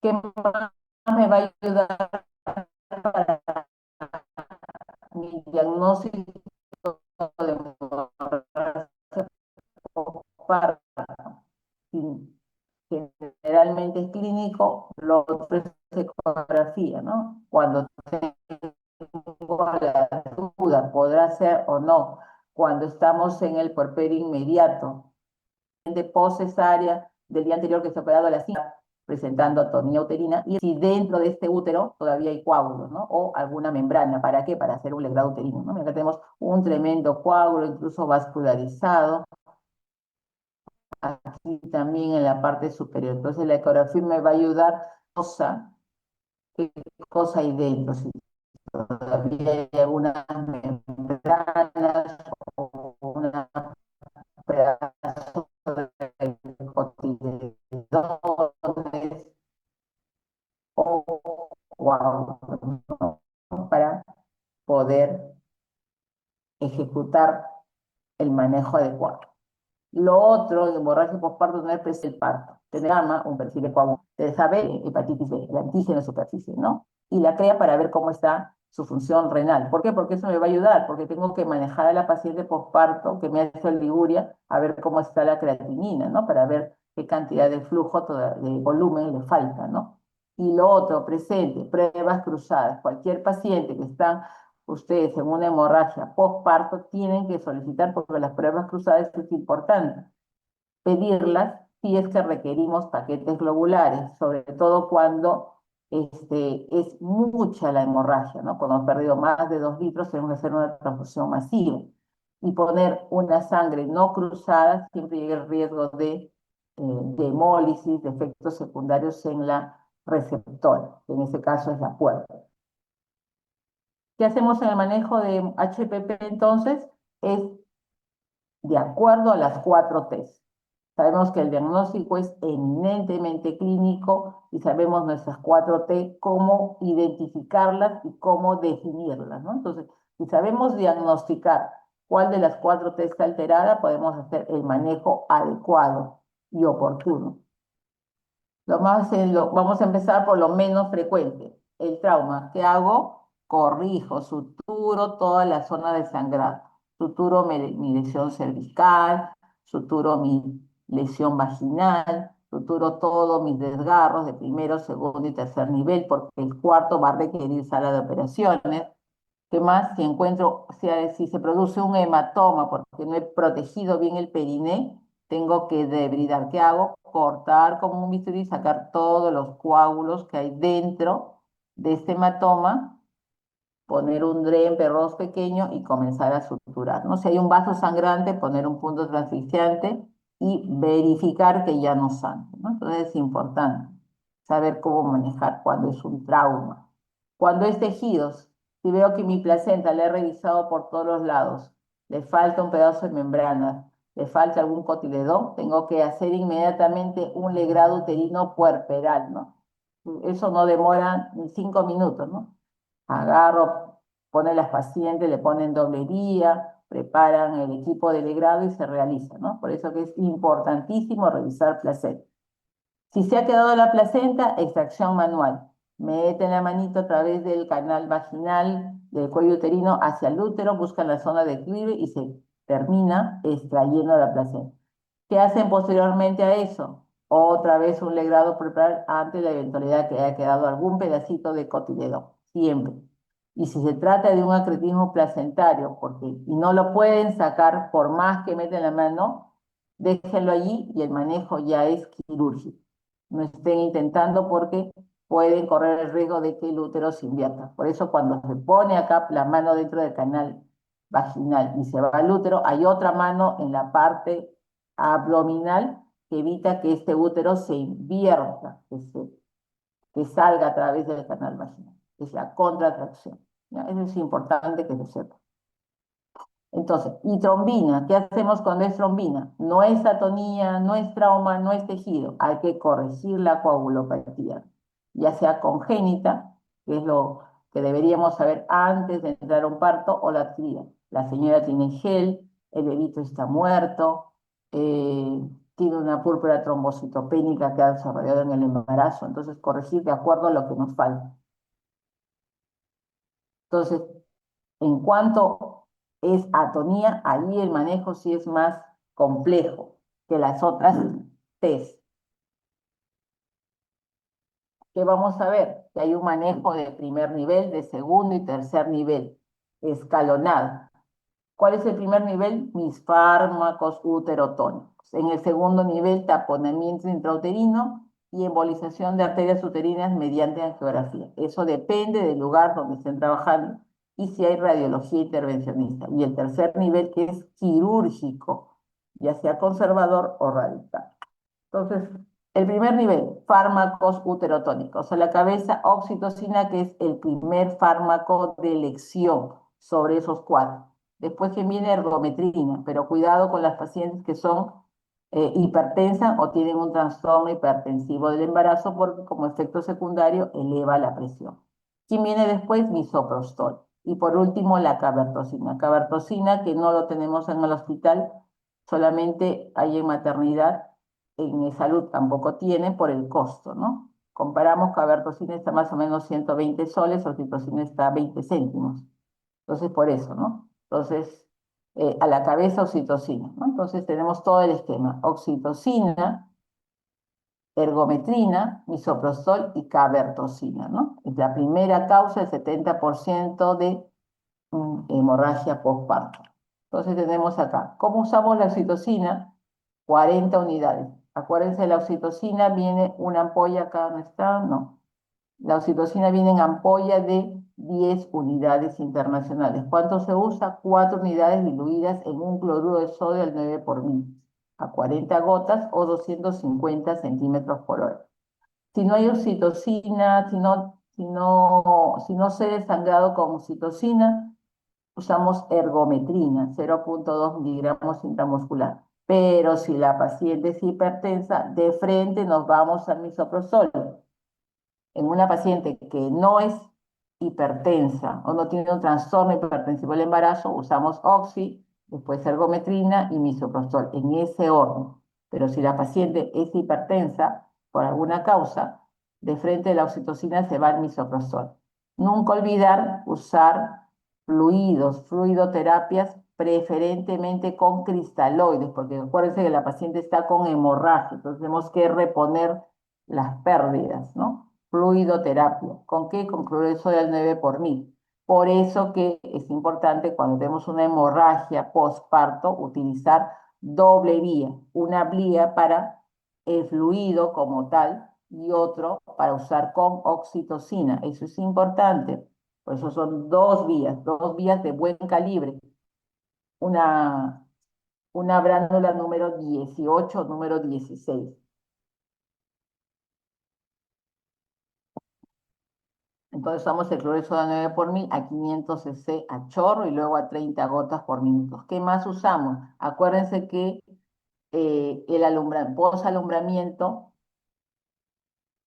¿Qué más me va a ayudar para mi diagnóstico de hemorragia postparto? Generalmente es clínico, lo otro es ecografía, ¿no? Cuando tengo la duda, podrá ser o no, cuando estamos en el puerperio inmediato, de postcesárea del día anterior que se ha operado la cita, presentando atonía uterina, y si dentro de este útero todavía hay coágulos, ¿no? O alguna membrana, ¿para qué? Para hacer un legrado uterino, ¿no? Acá tenemos un tremendo coágulo, incluso vascularizado, aquí también en la parte superior. Entonces la ecografía me va a ayudar, cosa, qué cosa hay dentro, si todavía hay algunas membranas o una pedazo de cotiledones o wow, para poder ejecutar el manejo adecuado. Lo otro, en hemorragia postparto, no es el parto. Tener ama, un perfil de coágulo, de saber hepatitis B, el antígeno de superficie, ¿no? Y la CREA para ver cómo está su función renal. ¿Por qué? Porque eso me va a ayudar, porque tengo que manejar a la paciente postparto que me ha hecho oliguria, a ver cómo está la creatinina, ¿no? Para ver qué cantidad de flujo, de volumen le falta, ¿no? Y lo otro, presente, pruebas cruzadas. Cualquier paciente que está ustedes en una hemorragia postparto tienen que solicitar, porque las pruebas cruzadas es importante, pedirlas si es que requerimos paquetes globulares, sobre todo cuando es mucha la hemorragia, ¿no? Cuando hemos perdido más de 2 litros, tenemos que hacer una transfusión masiva. Y poner una sangre no cruzada siempre llega el riesgo de hemólisis, de efectos secundarios en la receptora, que en este caso es la puerta. ¿Qué hacemos en el manejo de HPP entonces? Es de acuerdo a las 4 Ts. Sabemos que el diagnóstico es eminentemente clínico y sabemos nuestras 4 T, cómo identificarlas y cómo definirlas, ¿no? Entonces, si sabemos diagnosticar cuál de las 4 T está alterada, podemos hacer el manejo adecuado y oportuno. Vamos a empezar por lo menos frecuente. El trauma. ¿Qué hago? Corrijo, suturo toda la zona de sangrado. Suturo mi lesión cervical, suturo mi lesión vaginal, suturo todos mis desgarros de primero, segundo y tercer nivel, porque el cuarto va a requerir sala de operaciones. ¿Qué más? Si encuentro, si se produce un hematoma porque no he protegido bien el periné, tengo que debridar. ¿Qué hago? Cortar con un bisturí, sacar todos los coágulos que hay dentro de este hematoma, poner un dren perros pequeño y comenzar a suturar, ¿no? Si hay un vaso sangrante, poner un punto transficiante y verificar que ya no sangre, ¿no? Entonces es importante saber cómo manejar cuando es un trauma. Cuando es tejidos, si veo que mi placenta la he revisado por todos los lados, le falta un pedazo de membrana, le falta algún cotiledón, tengo que hacer inmediatamente un legrado uterino puerperal, ¿no? Eso no demora ni 5 minutos, ¿no? Agarro, ponen las pacientes, le ponen doble vía, preparan el equipo de legrado y se realiza, ¿no? Por eso que es importantísimo revisar placenta. Si se ha quedado la placenta, extracción manual. Meten la manito a través del canal vaginal del cuello uterino hacia el útero, buscan la zona de equilibrio y se termina extrayendo la placenta. ¿Qué hacen posteriormente a eso? Otra vez un legrado preparar ante la eventualidad que haya quedado algún pedacito de cotiledón, siempre. Y si se trata de un acretismo placentario, y no lo pueden sacar por más que meten la mano, déjenlo allí y el manejo ya es quirúrgico. No estén intentando porque pueden correr el riesgo de que el útero se invierta. Por eso cuando se pone acá la mano dentro del canal vaginal y se va al útero, hay otra mano en la parte abdominal que evita que este útero se invierta, que salga a través del canal vaginal. Es la contracción. ¿Ya? Eso es importante que lo sepan. Entonces, y trombina, ¿qué hacemos cuando es trombina? No es atonía, no es trauma, no es tejido. Hay que corregir la coagulopatía, ya sea congénita, que es lo que deberíamos saber antes de entrar a un parto, o la adquirida. La señora tiene gel, el bebito está muerto, tiene una púrpura trombocitopénica que ha desarrollado en el embarazo. Entonces, corregir de acuerdo a lo que nos falta. Entonces, en cuanto es atonía, ahí el manejo sí es más complejo que las otras test. ¿Qué vamos a ver? Que hay un manejo de primer nivel, de segundo y tercer nivel, escalonado. ¿Cuál es el primer nivel? Mis fármacos uterotónicos. En el segundo nivel, taponamiento intrauterino y embolización de arterias uterinas mediante angiografía. Eso depende del lugar donde estén trabajando y si hay radiología intervencionista. Y el tercer nivel, que es quirúrgico, ya sea conservador o radical. Entonces, el primer nivel, fármacos uterotónicos. A la cabeza, oxitocina, que es el primer fármaco de elección sobre esos cuatro. Después que viene ergometrina, pero cuidado con las pacientes que son hipertensas o tienen un trastorno hipertensivo del embarazo porque como efecto secundario eleva la presión. ¿Quién viene después? Misoprostol. Y por último, la cabertosina. Cabertosina, que no lo tenemos en el hospital, solamente hay en maternidad, en salud tampoco tiene por el costo, ¿no? Comparamos cabertosina está más o menos 120 soles, oxitocina está a 20 céntimos. Entonces, por eso, ¿no? Entonces, a la cabeza oxitocina, ¿no? Entonces tenemos todo el esquema. Oxitocina, ergometrina, misoprostol y cabertosina, ¿no? Es la primera causa, el 70% de hemorragia postparto. Entonces tenemos acá, ¿cómo usamos la oxitocina? 40 unidades. Acuérdense, la oxitocina viene una ampolla, acá no está, no. La oxitocina viene en ampolla de 10 unidades internacionales. ¿Cuánto se usa? 4 unidades diluidas en un cloruro de sodio al 9 por mil, a 40 gotas o 250 centímetros por hora. Si no hay oxitocina, si no se desangrado con oxitocina, usamos ergometrina, 0,2 miligramos intramuscular. Pero si la paciente es hipertensa, de frente nos vamos al misoprostol. En una paciente que no es hipertensa o no tiene un trastorno hipertensivo del embarazo, usamos oxi, después ergometrina y misoprostol, en ese orden. Pero si la paciente es hipertensa por alguna causa, de frente de la oxitocina se va al misoprostol. Nunca olvidar usar fluidos, fluidoterapias, preferentemente con cristaloides, porque acuérdense que la paciente está con hemorragia, entonces tenemos que reponer las pérdidas, ¿no? Fluidoterapia. ¿Con qué? Con cloruro de sodio al 9 por mil. Por eso que es importante cuando tenemos una hemorragia postparto utilizar doble vía. Una vía para el fluido como tal y otro para usar con oxitocina. Eso es importante. Por eso son dos vías de buen calibre. Una, una brándula número 18, número 16. Entonces usamos el cloruro de sodio 9 por mil a 500 cc a chorro y luego a 30 gotas por minuto. ¿Qué más usamos? Acuérdense que el posalumbramiento,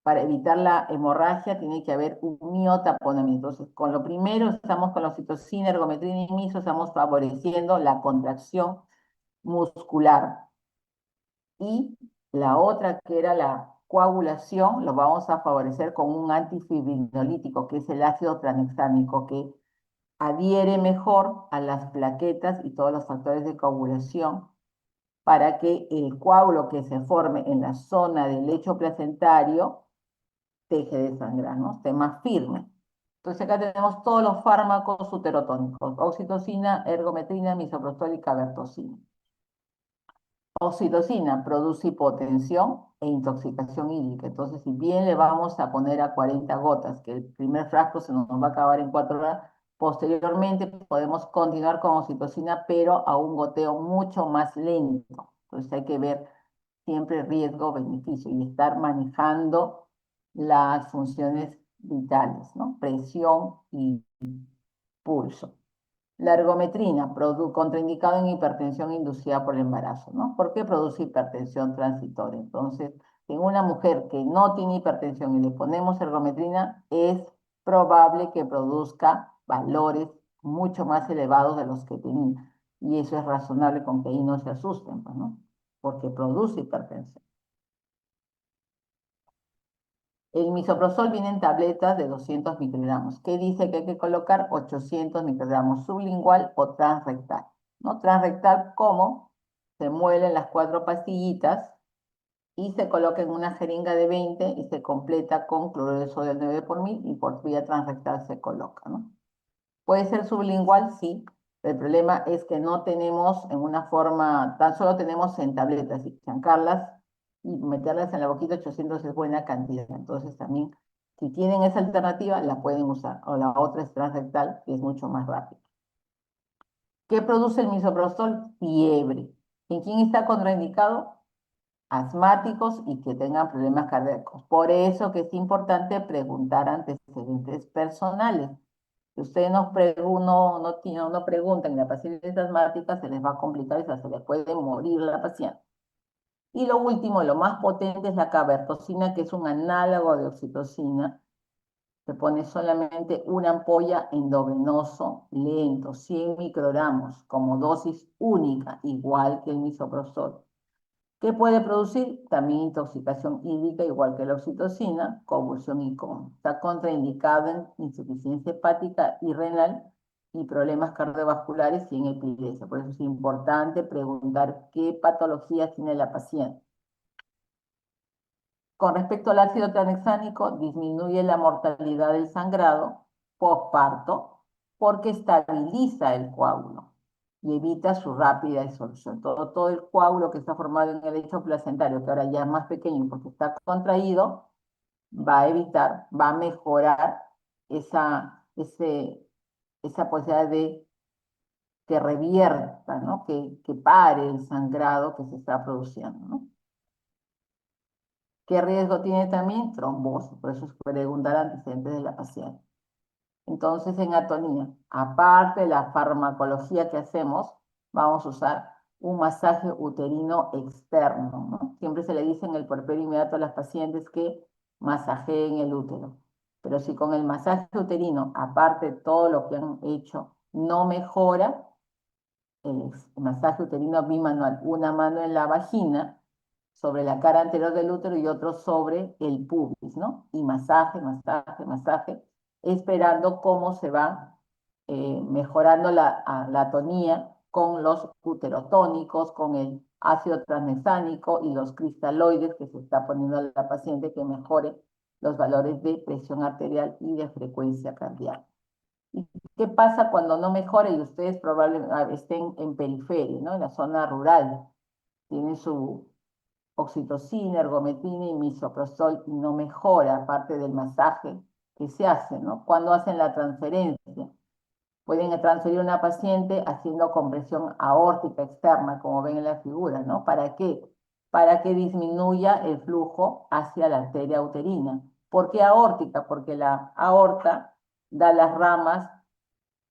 para evitar la hemorragia, tiene que haber un miotaponamiento. Entonces, con lo primero, estamos con la oxitocina, ergometrina y miso, estamos favoreciendo la contracción muscular. Y la otra, que era la coagulación, lo vamos a favorecer con un antifibrinolítico, que es el ácido tranexámico, que adhiere mejor a las plaquetas y todos los factores de coagulación para que el coágulo que se forme en la zona del lecho placentario deje de sangrar, ¿no? Esté más firme. Entonces acá tenemos todos los fármacos uterotónicos, oxitocina, ergometrina, misoprostol y cabertosina. Oxitocina produce hipotensión e intoxicación hídrica. Entonces, si bien le vamos a poner a 40 gotas, que el primer frasco se nos va a acabar en 4 horas, posteriormente podemos continuar con oxitocina, pero a un goteo mucho más lento. Entonces, hay que ver siempre riesgo-beneficio y estar manejando las funciones vitales, ¿no? Presión y pulso. La ergometrina, contraindicado en hipertensión inducida por el embarazo, ¿no? ¿Por qué produce hipertensión transitoria? Entonces, en una mujer que no tiene hipertensión y le ponemos ergometrina, es probable que produzca valores mucho más elevados de los que tenía. Y eso es razonable con que ahí no se asusten, pues, ¿no? Porque produce hipertensión. El misoprostol viene en tabletas de 200 microgramos. ¿Qué dice que hay que colocar? 800 microgramos sublingual o transrectal. ¿No? Transrectal, ¿cómo? Se muelen las 4 pastillitas y se coloca en una jeringa de 20 y se completa con cloruro de sodio 9 por mil y por vía transrectal se coloca, ¿no? Puede ser sublingual, sí. El problema es que no tenemos en una forma, tan solo tenemos en tabletas y chancarlas y meterlas en la boquita 800 es buena cantidad. Entonces también, si tienen esa alternativa, la pueden usar. O la otra es transrectal, que es mucho más rápido. ¿Qué produce el misoprostol? Fiebre. ¿En quién está contraindicado? Asmáticos y que tengan problemas cardíacos. Por eso que es importante preguntar antecedentes personales. Si ustedes no preguntan y la paciente es asmática, se les va a complicar y se les puede morir la paciente. Y lo último, lo más potente es la cabertosina, que es un análogo de oxitocina. Se pone solamente una ampolla endovenoso lento, 100 microgramos, como dosis única, igual que el misoprostol. ¿Qué puede producir? También intoxicación hídrica, igual que la oxitocina, convulsión y coma. Está contraindicado en insuficiencia hepática y renal y problemas cardiovasculares y en epilepsia. Por eso es importante preguntar qué patologías tiene la paciente. Con respecto al ácido tranexámico, disminuye la mortalidad del sangrado postparto porque estabiliza el coágulo y evita su rápida disolución. Todo el coágulo que está formado en el lecho placentario, que ahora ya es más pequeño porque está contraído, va a evitar, va a mejorar esa posibilidad de que revierta, ¿no? Que pare el sangrado que se está produciendo, ¿no? ¿Qué riesgo tiene también? Trombosis, por eso es preguntar antecedentes de la paciente. Entonces, en atonía, aparte de la farmacología que hacemos, vamos a usar un masaje uterino externo, ¿no? Siempre se le dice en el puerperio inmediato a las pacientes que masajeen el útero. Pero si con el masaje uterino, aparte de todo lo que han hecho, no mejora, el masaje uterino bimanual, una mano en la vagina, sobre la cara anterior del útero y otro sobre el pubis, ¿no? Y masaje, masaje, masaje, esperando cómo se va mejorando la atonía con los uterotónicos, con el ácido transmesánico y los cristaloides que se está poniendo a la paciente que mejore los valores de presión arterial y de frecuencia cardíaca. ¿Y qué pasa cuando no mejora y ustedes probablemente estén en periferia, ¿no? En la zona rural? Tienen su oxitocina, ergometrina y misoprostol y no mejora, aparte del masaje que se hace, ¿no? Cuando hacen la transferencia, pueden transferir a una paciente haciendo compresión aórtica externa, como ven en la figura, ¿no? ¿Para qué? Para que disminuya el flujo hacia la arteria uterina. ¿Por qué aórtica? Porque la aorta da las ramas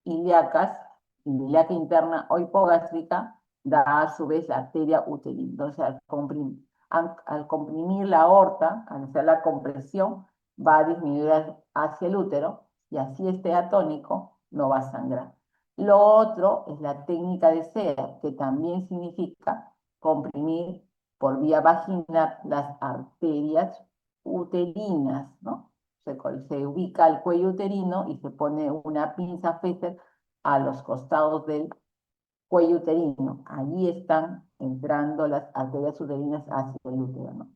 ilíacas, ilíaca interna o hipogástrica, da a su vez la arteria uterina. Entonces, al comprimir la aorta, al hacer la compresión, va a disminuir hacia el útero y así esté atónico, no va a sangrar. Lo otro es la técnica de seda, que también significa comprimir por vía vaginal las arterias uterinas, ¿no? Se ubica el cuello uterino y se pone una pinza Fesser a los costados del cuello uterino. Allí están entrando las arterias uterinas hacia el útero, ¿no?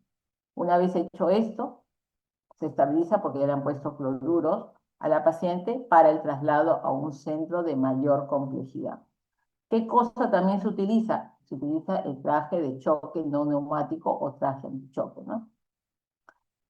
Una vez hecho esto, se estabiliza porque ya le han puesto cloruros a la paciente para el traslado a un centro de mayor complejidad. ¿Qué cosa también se utiliza? Se utiliza el traje de choque no neumático o traje de choque, ¿no?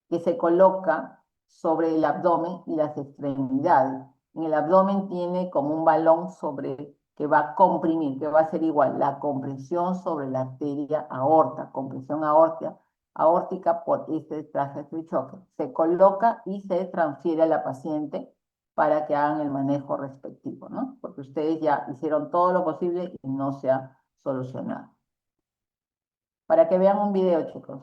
Que se coloca sobre el abdomen y las extremidades. En el abdomen tiene como un balón sobre que va a comprimir, que va a ser igual la compresión sobre la arteria aorta, compresión aórtica por este traje de choque. Se coloca y se transfiere a la paciente para que hagan el manejo respectivo, ¿no? Porque ustedes ya hicieron todo lo posible y no se ha solucionado. Para que vean un video, chicos.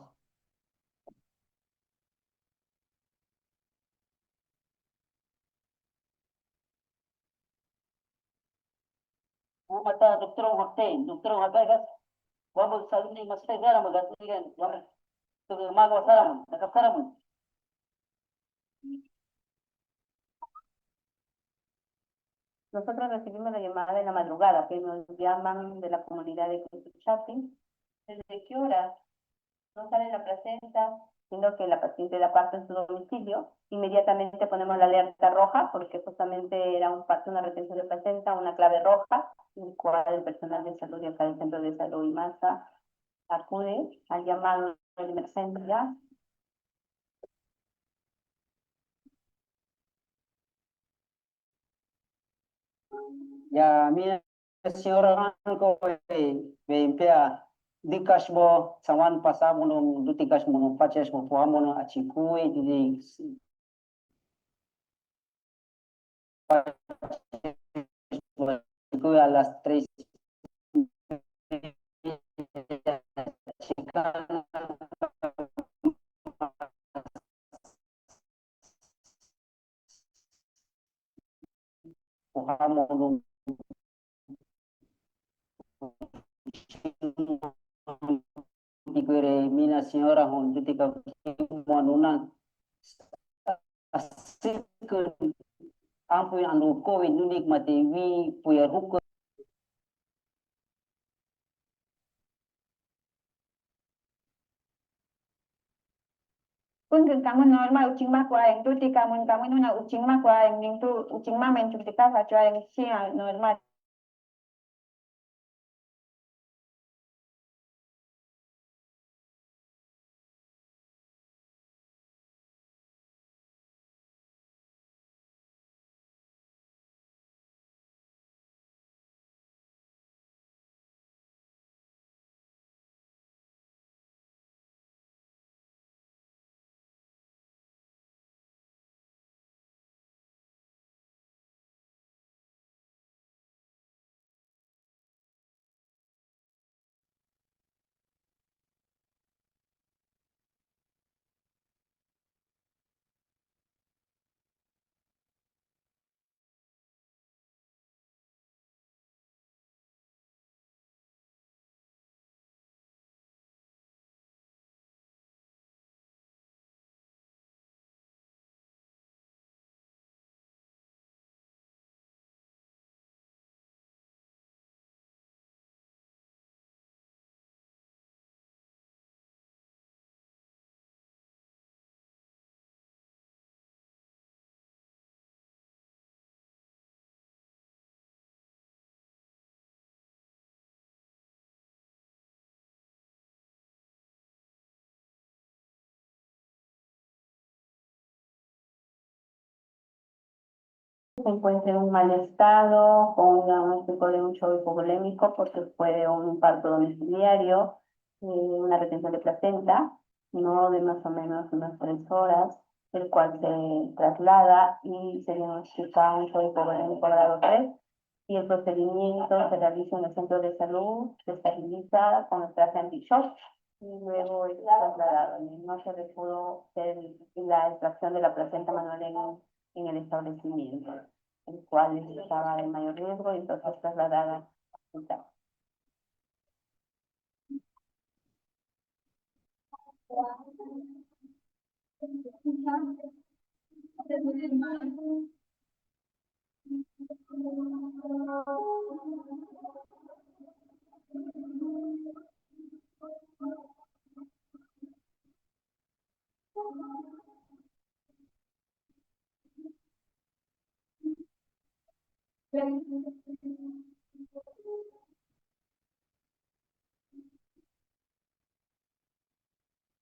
Mata doktor wakte doktor wakagas wabo saluni masai gara magasigan wame to mago saram nakaparamu. Nosotros recibimos la llamada de la madrugada que nos llaman de la comunidad de Shopping. ¿Desde qué hora? No sale la placenta, sino que la paciente da parto en su domicilio. Inmediatamente ponemos la alerta roja porque justamente era un parto, una retención de placenta, una clave roja, en el cual el personal de salud y acá del centro de salud y masa acude al llamado de emergencia. Ya, mira, seorang ko bempia dikas mo sawan pasamo nung dutikas mo nung patches mo po mo nung achikui di achikui a las 3 po mo nung Ikwere mina señora hon dutika mo nung asik ampu anu COVID nunik mati wi puyer hukko. Kung kamu normal ucing mak yang tu di kamu kamu nuna ucing mak yang tu ucing mak mencuri kita facu yang si normal. Se encuentra en un mal estado, con un diagnóstico de un shock hipovolémico porque fue un parto domiciliario, una retención de placenta, no de más o menos unas 3 horas, el cual se traslada y se diagnostica un shock hipovolémico grado 3 y el procedimiento se realiza en el centro de salud, se esteriliza con el traje anti-shock y luego es trasladado. No se le pudo hacer la extracción de la placenta manual en el establecimiento, el cual estaba de mayor riesgo y entonces trasladada a hospital.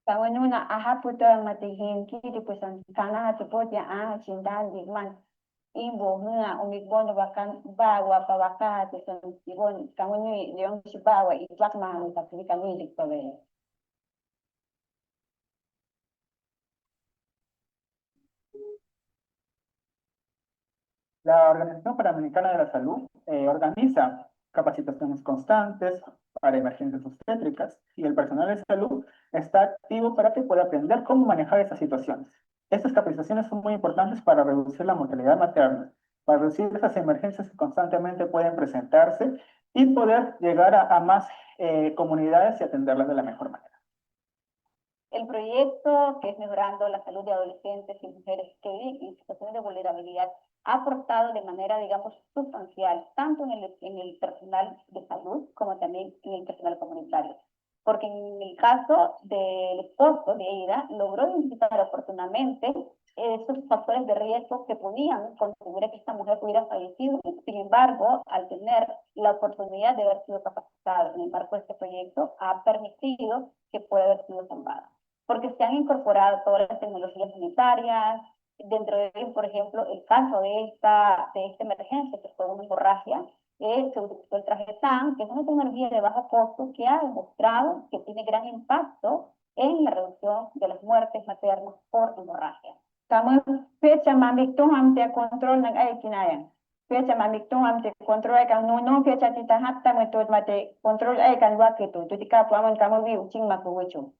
Kawan una aha puto ang matihin kiri pusan kana hati potya chindan digman imbo nga umigbono bakan bawa pawaka hati son ibon kawan ni leong si bawa itlak mahal tapi kami diktawe. La Organización Panamericana de la Salud organiza capacitaciones constantes para emergencias obstétricas y el personal de salud está activo para que pueda aprender cómo manejar esas situaciones. Estas capacitaciones son muy importantes para reducir la mortalidad materna, para reducir esas emergencias que constantemente pueden presentarse y poder llegar a más comunidades y atenderlas de la mejor manera. El proyecto, que es Mejorando la Salud de Adolescentes y Mujeres que viven en situaciones de vulnerabilidad, ha aportado de manera, digamos, sustancial, tanto en el personal de salud como también en el personal comunitario. Porque en el caso del esposo de Eida, logró identificar oportunamente esos factores de riesgo que podían contribuir a que esta mujer hubiera fallecido. Sin embargo, al tener la oportunidad de haber sido capacitada en el marco de este proyecto, ha permitido que pueda haber sido salvada. Porque se han incorporado todas las tecnologías sanitarias, dentro de ellos, por ejemplo, el caso de esta emergencia, que fue una hemorragia, se utilizó el traje TAN, que es una tecnología de bajo costo que ha demostrado que tiene gran impacto en la reducción de las muertes maternas por hemorragia. Kamu fecha mamiktung amte control ng ay kinayan. Fecha mamiktung amte control ay kang nuno fecha tita hatta metod mate control ay kan wakitu. Tutika po amon kamu viu ching makuwicho.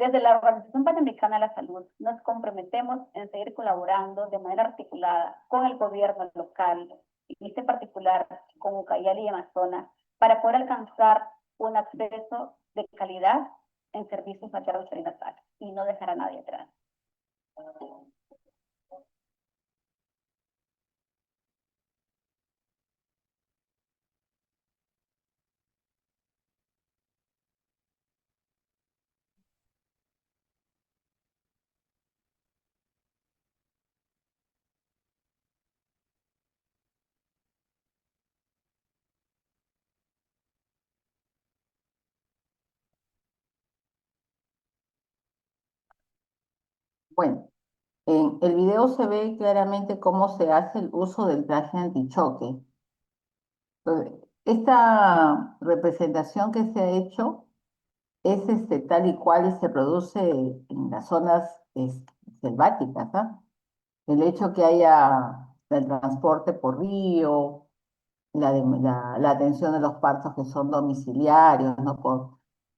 Desde la Organización Panamericana de la Salud nos comprometemos en seguir colaborando de manera articulada con el gobierno local, en este particular con Ucayali y Amazonas, para poder alcanzar un acceso de calidad en servicios maternos perinatales y no dejar a nadie atrás. Bueno, en el video se ve claramente cómo se hace el uso del traje antichoque. Entonces, esta representación que se ha hecho es tal y cual y se produce en las zonas selváticas, ¿ah? El hecho que haya el transporte por río, la atención de los partos que son domiciliarios, ¿no?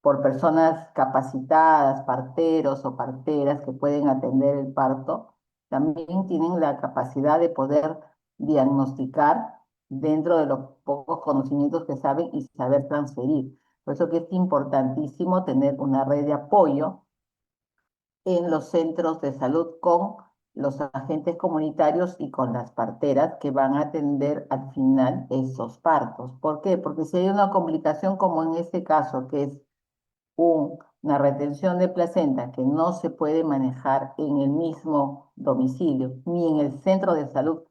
Por personas capacitadas, parteros o parteras que pueden atender el parto, también tienen la capacidad de poder diagnosticar dentro de los pocos conocimientos que saben y saber transferir. Por eso que es importantísimo tener una red de apoyo en los centros de salud con los agentes comunitarios y con las parteras que van a atender al final esos partos. ¿Por qué? Porque si hay una complicación como en este caso, que es una retención de placenta que no se puede manejar en el mismo domicilio ni en el centro de salud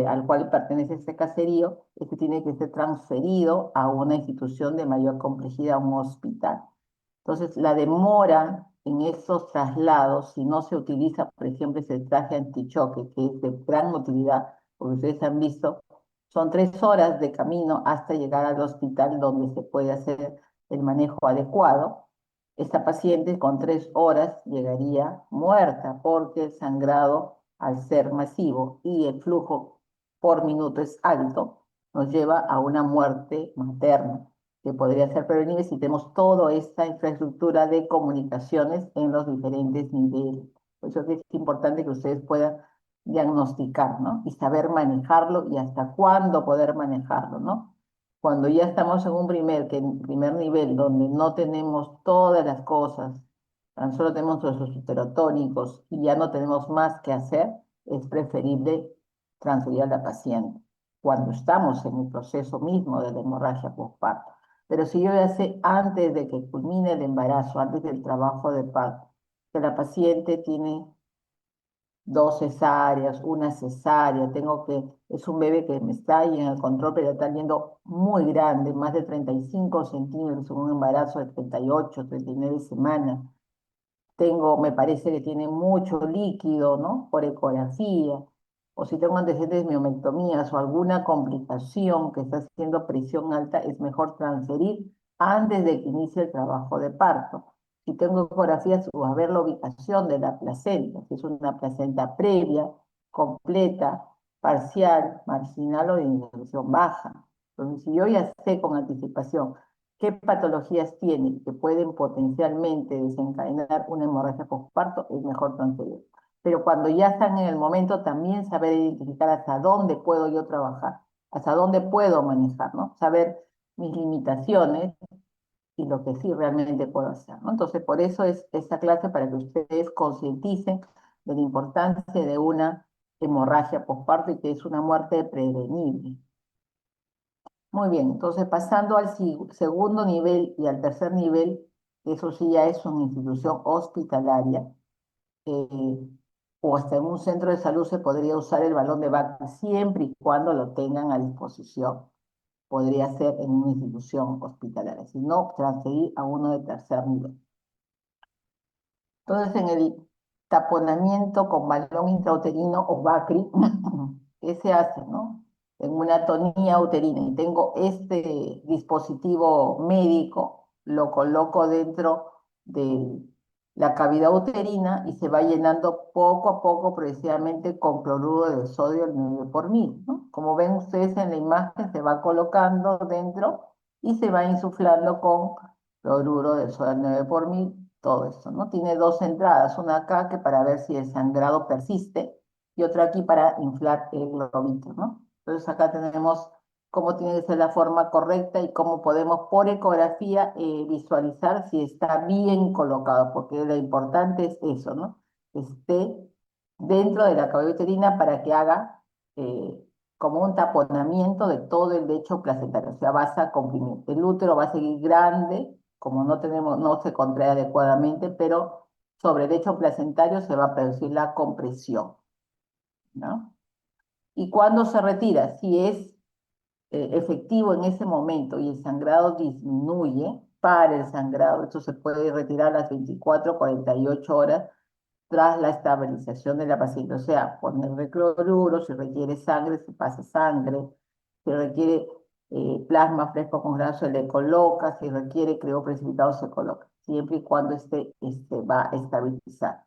al cual pertenece este caserío, este tiene que ser transferido a una institución de mayor complejidad, un hospital. Entonces, la demora en esos traslados, si no se utiliza, por ejemplo, ese traje antichoque, que es de gran utilidad, porque ustedes han visto, son 3 horas de camino hasta llegar al hospital donde se puede hacer el manejo adecuado. Esta paciente con 3 horas llegaría muerta porque el sangrado, al ser masivo y el flujo por minuto es alto, nos lleva a una muerte materna que podría ser prevenible si tenemos toda esta infraestructura de comunicaciones en los diferentes niveles. Por eso es importante que ustedes puedan diagnosticar, ¿no? Y saber manejarlo y hasta cuándo poder manejarlo, ¿no? Cuando ya estamos en un primer nivel donde no tenemos todas las cosas, tan solo tenemos nuestros heterotónicos y ya no tenemos más que hacer, es preferible transferir a la paciente cuando estamos en el proceso mismo de la hemorragia postparto. Pero si yo ya sé antes de que culmine el embarazo, antes del trabajo de parto, que la paciente tiene 2 cesáreas, una cesárea, es un bebé que me está ahí en el control, pero está yendo muy grande, más de 35 centímetros, un embarazo de 38, 39 semanas. Me parece que tiene mucho líquido, ¿no? Por ecografía, o si tengo antecedentes de miomectomías o alguna complicación que está haciendo presión alta, es mejor transferir antes de que inicie el trabajo de parto. Si tengo ecografías, o a ver la ubicación de la placenta, si es una placenta previa, completa, parcial, marginal o de inserción baja. Entonces, si yo ya sé con anticipación qué patologías tienen que pueden potencialmente desencadenar una hemorragia postparto, es mejor transferir. Pero cuando ya están en el momento, también saber identificar hasta dónde puedo yo trabajar, hasta dónde puedo manejar, ¿no? Saber mis limitaciones y lo que sí realmente puedo hacer, ¿no? Entonces, por eso es esta clase para que ustedes concienticen de la importancia de una hemorragia postparto y que es una muerte prevenible. Muy bien, entonces pasando al segundo nivel y al tercer nivel, eso sí ya es una institución hospitalaria, eh, o hasta en un centro de salud se podría usar el balón de Bacta siempre y cuando lo tengan a disposición. Podría ser en una institución hospitalaria, si no, transferir a uno de tercer nivel. Entonces, en el taponamiento con balón intrauterino o BACRI, ¿qué se hace, no? En una atonía uterina y tengo este dispositivo médico, lo coloco dentro de la cavidad uterina y se va llenando poco a poco progresivamente con cloruro de sodio al 9 por 1000, ¿no? Como ven ustedes en la imagen, se va colocando dentro y se va insuflando con cloruro de sodio al 9 por 1000, todo esto, ¿no? Tiene 2 entradas, una acá que para ver si el sangrado persiste y otra aquí para inflar el globito, ¿no? Entonces acá tenemos cómo tiene que ser la forma correcta y cómo podemos por ecografía visualizar si está bien colocado, porque lo importante es eso, ¿no? Que esté dentro de la cavidad uterina para que haga como un taponamiento de todo el lecho placentario, o sea, vas a comprimir. El útero va a seguir grande, como no se contrae adecuadamente, pero sobre el lecho placentario se va a producir la compresión, ¿no? ¿Y cuándo se retira? Si es efectivo en ese momento y el sangrado disminuye, para el sangrado, esto se puede retirar a las 24, 48 horas tras la estabilización de la paciente, o sea, ponerle cloruro, si requiere sangre, se pasa sangre, si requiere plasma fresco congelado, se le coloca, si requiere creo precipitado, se coloca, siempre y cuando este va a estabilizar.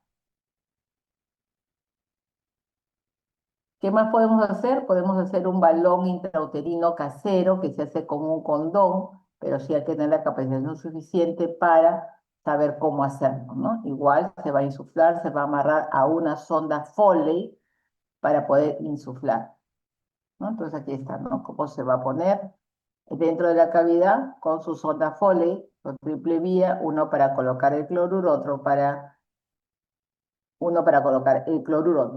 ¿Qué más podemos hacer? Podemos hacer un balón intrauterino casero que se hace con un condón, pero sí hay que tener la capacitación suficiente para saber cómo hacerlo, ¿no? Igual se va a insuflar, se va a amarrar a una sonda Foley para poder insuflar, ¿no? Entonces aquí está, ¿no? Cómo se va a poner dentro de la cavidad con su sonda Foley, con triple vía, uno para colocar el cloruro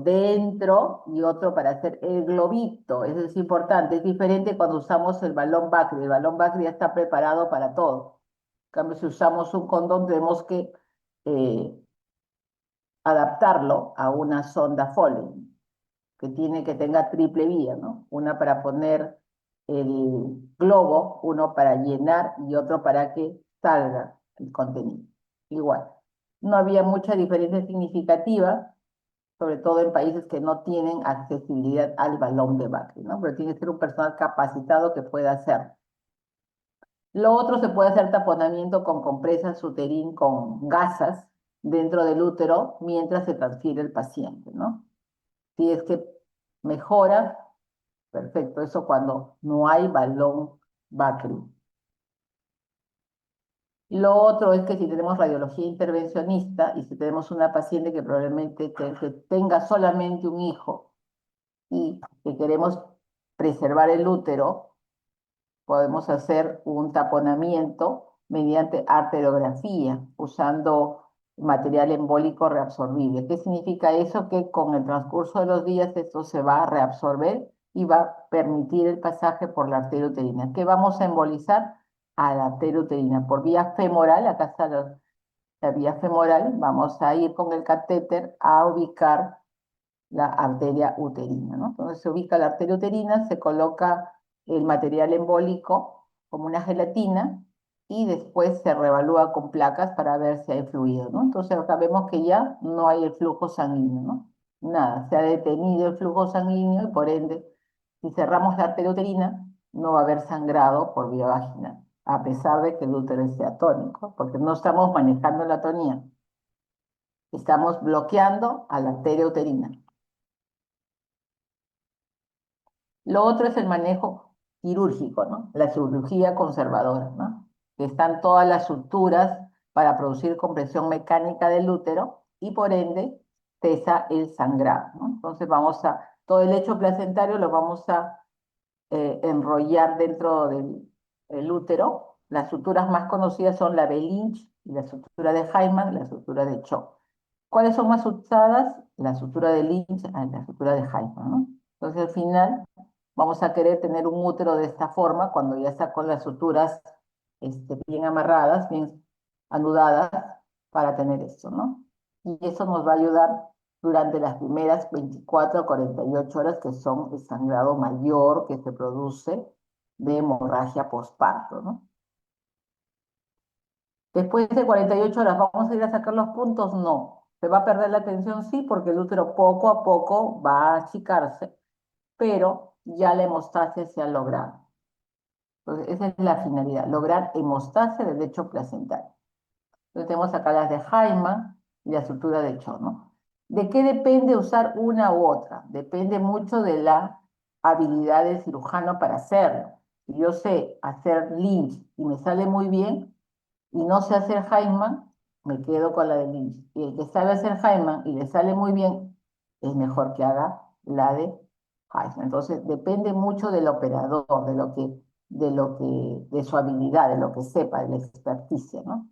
dentro y otro para hacer el globito. Eso es importante, es diferente cuando usamos el balón Bacri. El balón Bacri ya está preparado para todo. En cambio, si usamos un condón, tenemos que eh, adaptarlo a una sonda Foley, que tiene que tenga triple vía, ¿no? Una para poner el globo, uno para llenar y otro para que salga el contenido. Igual. No había mucha diferencia significativa, sobre todo en países que no tienen accesibilidad al balón de Bacri, ¿no? Pero tiene que ser un personal capacitado que pueda hacer. Lo otro se puede hacer taponamiento con compresas uterín con gasas dentro del útero mientras se transfiere el paciente, ¿no? Si es que mejora, perfecto, eso cuando no hay balón Bacri. Lo otro es que si tenemos radiología intervencionista y si tenemos una paciente que probablemente que tenga solamente un hijo y que queremos preservar el útero, podemos hacer un taponamiento mediante arteriografía usando material embólico reabsorbible. ¿Qué significa eso? Que con el transcurso de los días esto se va a reabsorber y va a permitir el pasaje por la arteria uterina. ¿Qué vamos a embolizar? A la arteria uterina por vía femoral, acá está la vía femoral, vamos a ir con el catéter a ubicar la arteria uterina, ¿no? Entonces se ubica la arteria uterina, se coloca el material embólico como una gelatina y después se reevalúa con placas para ver si hay fluido, ¿no? Entonces acá vemos que ya no hay el flujo sanguíneo, ¿no? Nada, se ha detenido el flujo sanguíneo y por ende, si cerramos la arteria uterina, no va a haber sangrado por vía vaginal, a pesar de que el útero esté atónico, porque no estamos manejando la atonía, estamos bloqueando a la arteria uterina. Lo otro es el manejo quirúrgico, ¿no? La cirugía conservadora, ¿no? Que están todas las suturas para producir compresión mecánica del útero y por ende cesa el sangrado, ¿no? Entonces todo el lecho placentario lo vamos a enrollar dentro del útero. Las suturas más conocidas son la de Lynch y la sutura de Hyman y la sutura de Cho. ¿Cuáles son más usadas? La sutura de Lynch y la sutura de Hyman, ¿no? Entonces al final vamos a querer tener un útero de esta forma cuando ya está con las suturas bien amarradas, bien anudadas para tener esto, ¿no? Y eso nos va a ayudar durante las primeras 24 a 48 horas, que son el sangrado mayor que se produce de hemorragia postparto, ¿no? Después de 48 horas, ¿vamos a ir a sacar los puntos? No. ¿Se va a perder la tensión? Sí, porque el útero poco a poco va a achicarse, pero ya la hemostasia se ha logrado. Entonces, esa es la finalidad, lograr hemostasia del lecho placentario. Entonces, tenemos acá las de Hyman y la estructura de Cho, ¿no? ¿De qué depende usar una u otra? Depende mucho de la habilidad del cirujano para hacerlo. Si yo sé hacer Lynch y me sale muy bien, y no sé hacer Hyman, me quedo con la de Lynch. Y el que sabe hacer Hyman y le sale muy bien, es mejor que haga la de Hyman. Entonces, depende mucho del operador, de su habilidad, de lo que sepa, de la experticia, ¿no?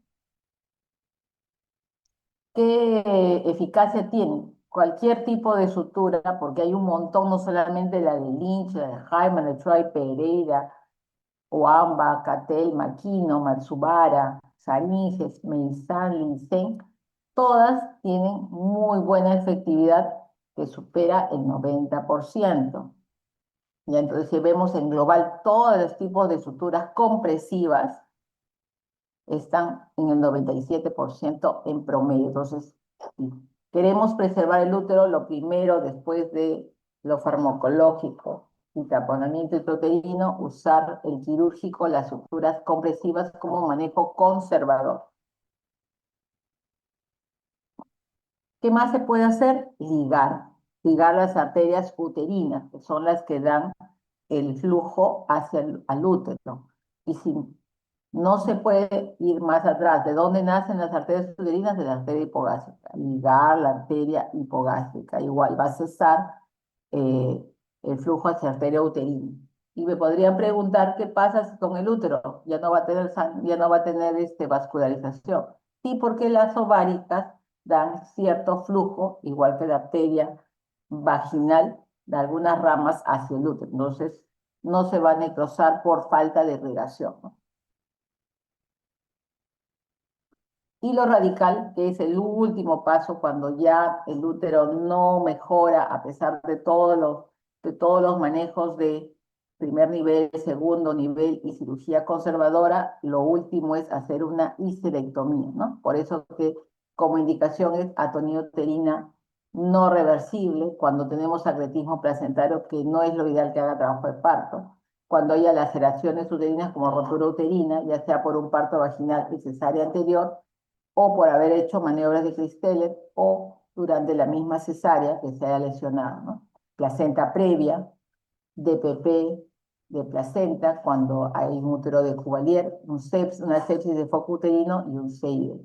¿Qué eficacia tiene? Cualquier tipo de sutura, porque hay un montón, no solamente la de Lynch, la de Hyman, de Troy Pereira, Oamba, Catel, Makino, Matsubara, Saniges, Meisán, Linsen, todas tienen muy buena efectividad que supera el 90%. Y entonces, si vemos en global todos los tipos de suturas compresivas, están en el 97% en promedio. Entonces, si queremos preservar el útero, lo primero, después de lo farmacológico y taponamiento intrauterino, usar el quirúrgico, las suturas compresivas como manejo conservador. ¿Qué más se puede hacer? Ligar las arterias uterinas, que son las que dan el flujo hacia al útero. Y si no se puede ir más atrás. ¿De dónde nacen las arterias uterinas? De la arteria hipogástrica. Ligar la arteria hipogástrica. Igual va a cesar eh, el flujo hacia la arteria uterina. Y me podrían preguntar qué pasa con el útero. Ya no va a tener, ya no va a tener vascularización. Sí, porque las ováricas dan cierto flujo, igual que la arteria vaginal, de algunas ramas hacia el útero. Entonces, no se va a necrosar por falta de irrigación, ¿no? Y lo radical, que es el último paso cuando ya el útero no mejora a pesar de todos los manejos de primer nivel, segundo nivel y cirugía conservadora, lo último es hacer una histerectomía, ¿no? Por eso que como indicación es atonía uterina no reversible cuando tenemos agretismo placentario, que no es lo ideal que haga trabajo de parto. Cuando haya laceraciones uterinas como rotura uterina, ya sea por un parto vaginal y cesárea anterior, o por haber hecho maniobras de Christeller o durante la misma cesárea que se haya lesionado, ¿no? Placenta previa, DPP de placenta, cuando hay un útero de Cuvalier, una sepsis de foco uterino y un CID.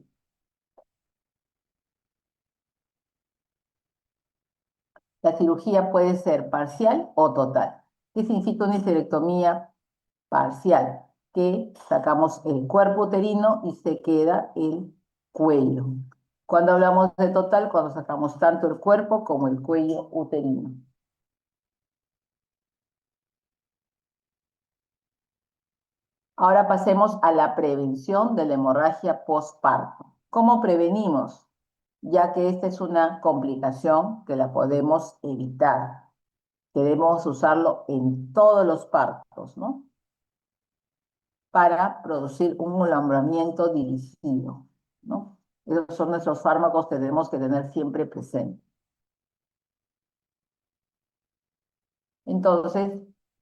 La cirugía puede ser parcial o total. ¿Qué significa una histerectomía parcial? Que sacamos el cuerpo uterino y se queda el cuello. Cuando hablamos de total, cuando sacamos tanto el cuerpo como el cuello uterino. Ahora pasemos a la prevención de la hemorragia postparto. ¿Cómo prevenimos? ya que esta es una complicación que la podemos evitar. Debemos usarlo en todos los partos, ¿no? Para producir un alumbramiento dirigido, ¿no? Esos son nuestros fármacos que tenemos que tener siempre presentes. Entonces,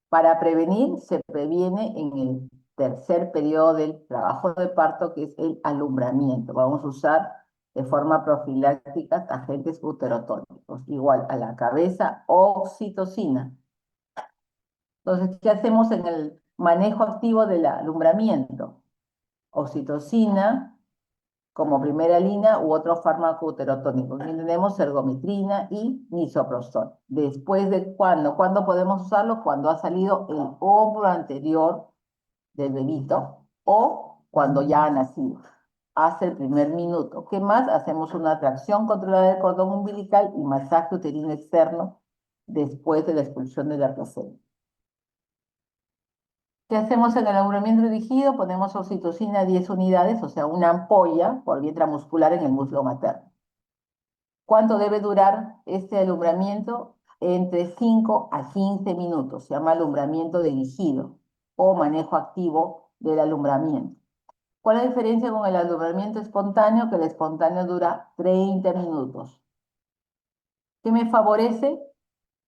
para prevenir, se previene en el tercer periodo del trabajo de parto, que es el alumbramiento. Vamos a usar de forma profiláctica agentes uterotónicos, igual a la cabeza, oxitocina. Entonces, ¿qué hacemos en el manejo activo del alumbramiento? Oxitocina como primera línea u otro fármaco uterotónico. Aquí tenemos ergometrina y misoprostol. Después de ¿cuándo podemos usarlo? Cuando ha salido el óvulo anterior del bebito o cuando ya ha nacido. Hasta el primer minuto. ¿Qué más? Hacemos una tracción controlada del cordón umbilical y masaje uterino externo después de la expulsión de la placenta. ¿Qué hacemos en el alumbramiento dirigido? Ponemos oxitocina 10 unidades, o sea, una ampolla por vía intramuscular en el muslo materno. ¿Cuánto debe durar este alumbramiento? Entre 5 a 15 minutos. Se llama alumbramiento dirigido o manejo activo del alumbramiento. ¿Cuál es la diferencia con el alumbramiento espontáneo? Que el espontáneo dura 30 minutos. ¿Qué me favorece?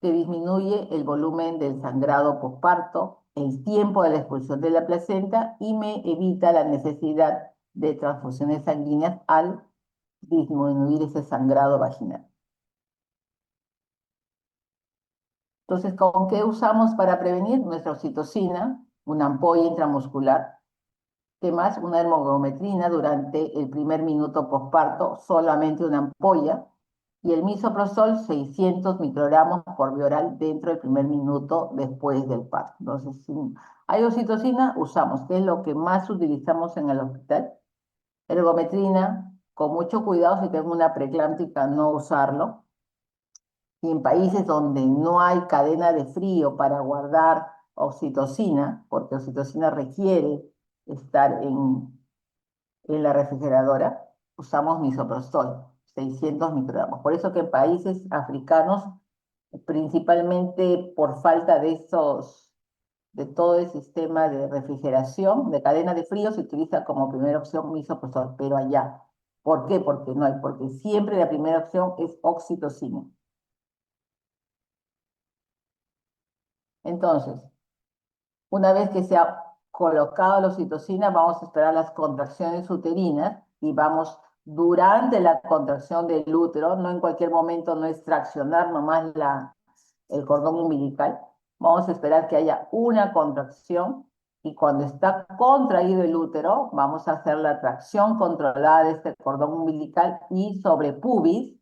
Que disminuye el volumen del sangrado posparto, el tiempo de la expulsión de la placenta y me evita la necesidad de transfusiones sanguíneas al disminuir ese sangrado vaginal. Entonces, ¿con qué usamos para prevenir? Nuestra oxitocina, una ampolla intramuscular. ¿Qué más? Una ergometrina durante el primer minuto posparto, solamente una ampolla. Y el misoprostol, 600 microgramos por vía oral dentro del primer minuto después del parto. Entonces, si hay oxitocina, usamos, que es lo que más utilizamos en el hospital. Ergometrina, con mucho cuidado, si tengo una preeclámptica, no usarlo. Y en países donde no hay cadena de frío para guardar oxitocina, porque oxitocina requiere estar en la refrigeradora, usamos misoprostol, 600 microgramos. Por eso que en países africanos, principalmente por falta de todo el sistema de refrigeración, de cadena de frío, se utiliza como primera opción misoprostol, pero allá. ¿Por qué? Porque no hay, porque siempre la primera opción es oxitocina. Entonces, una vez que se ha colocado la oxitocina, vamos a esperar las contracciones uterinas y vamos durante la contracción del útero, no en cualquier momento, no es traccionar nomás el cordón umbilical. Vamos a esperar que haya una contracción y cuando está contraído el útero, vamos a hacer la tracción controlada de este cordón umbilical y sobre pubis,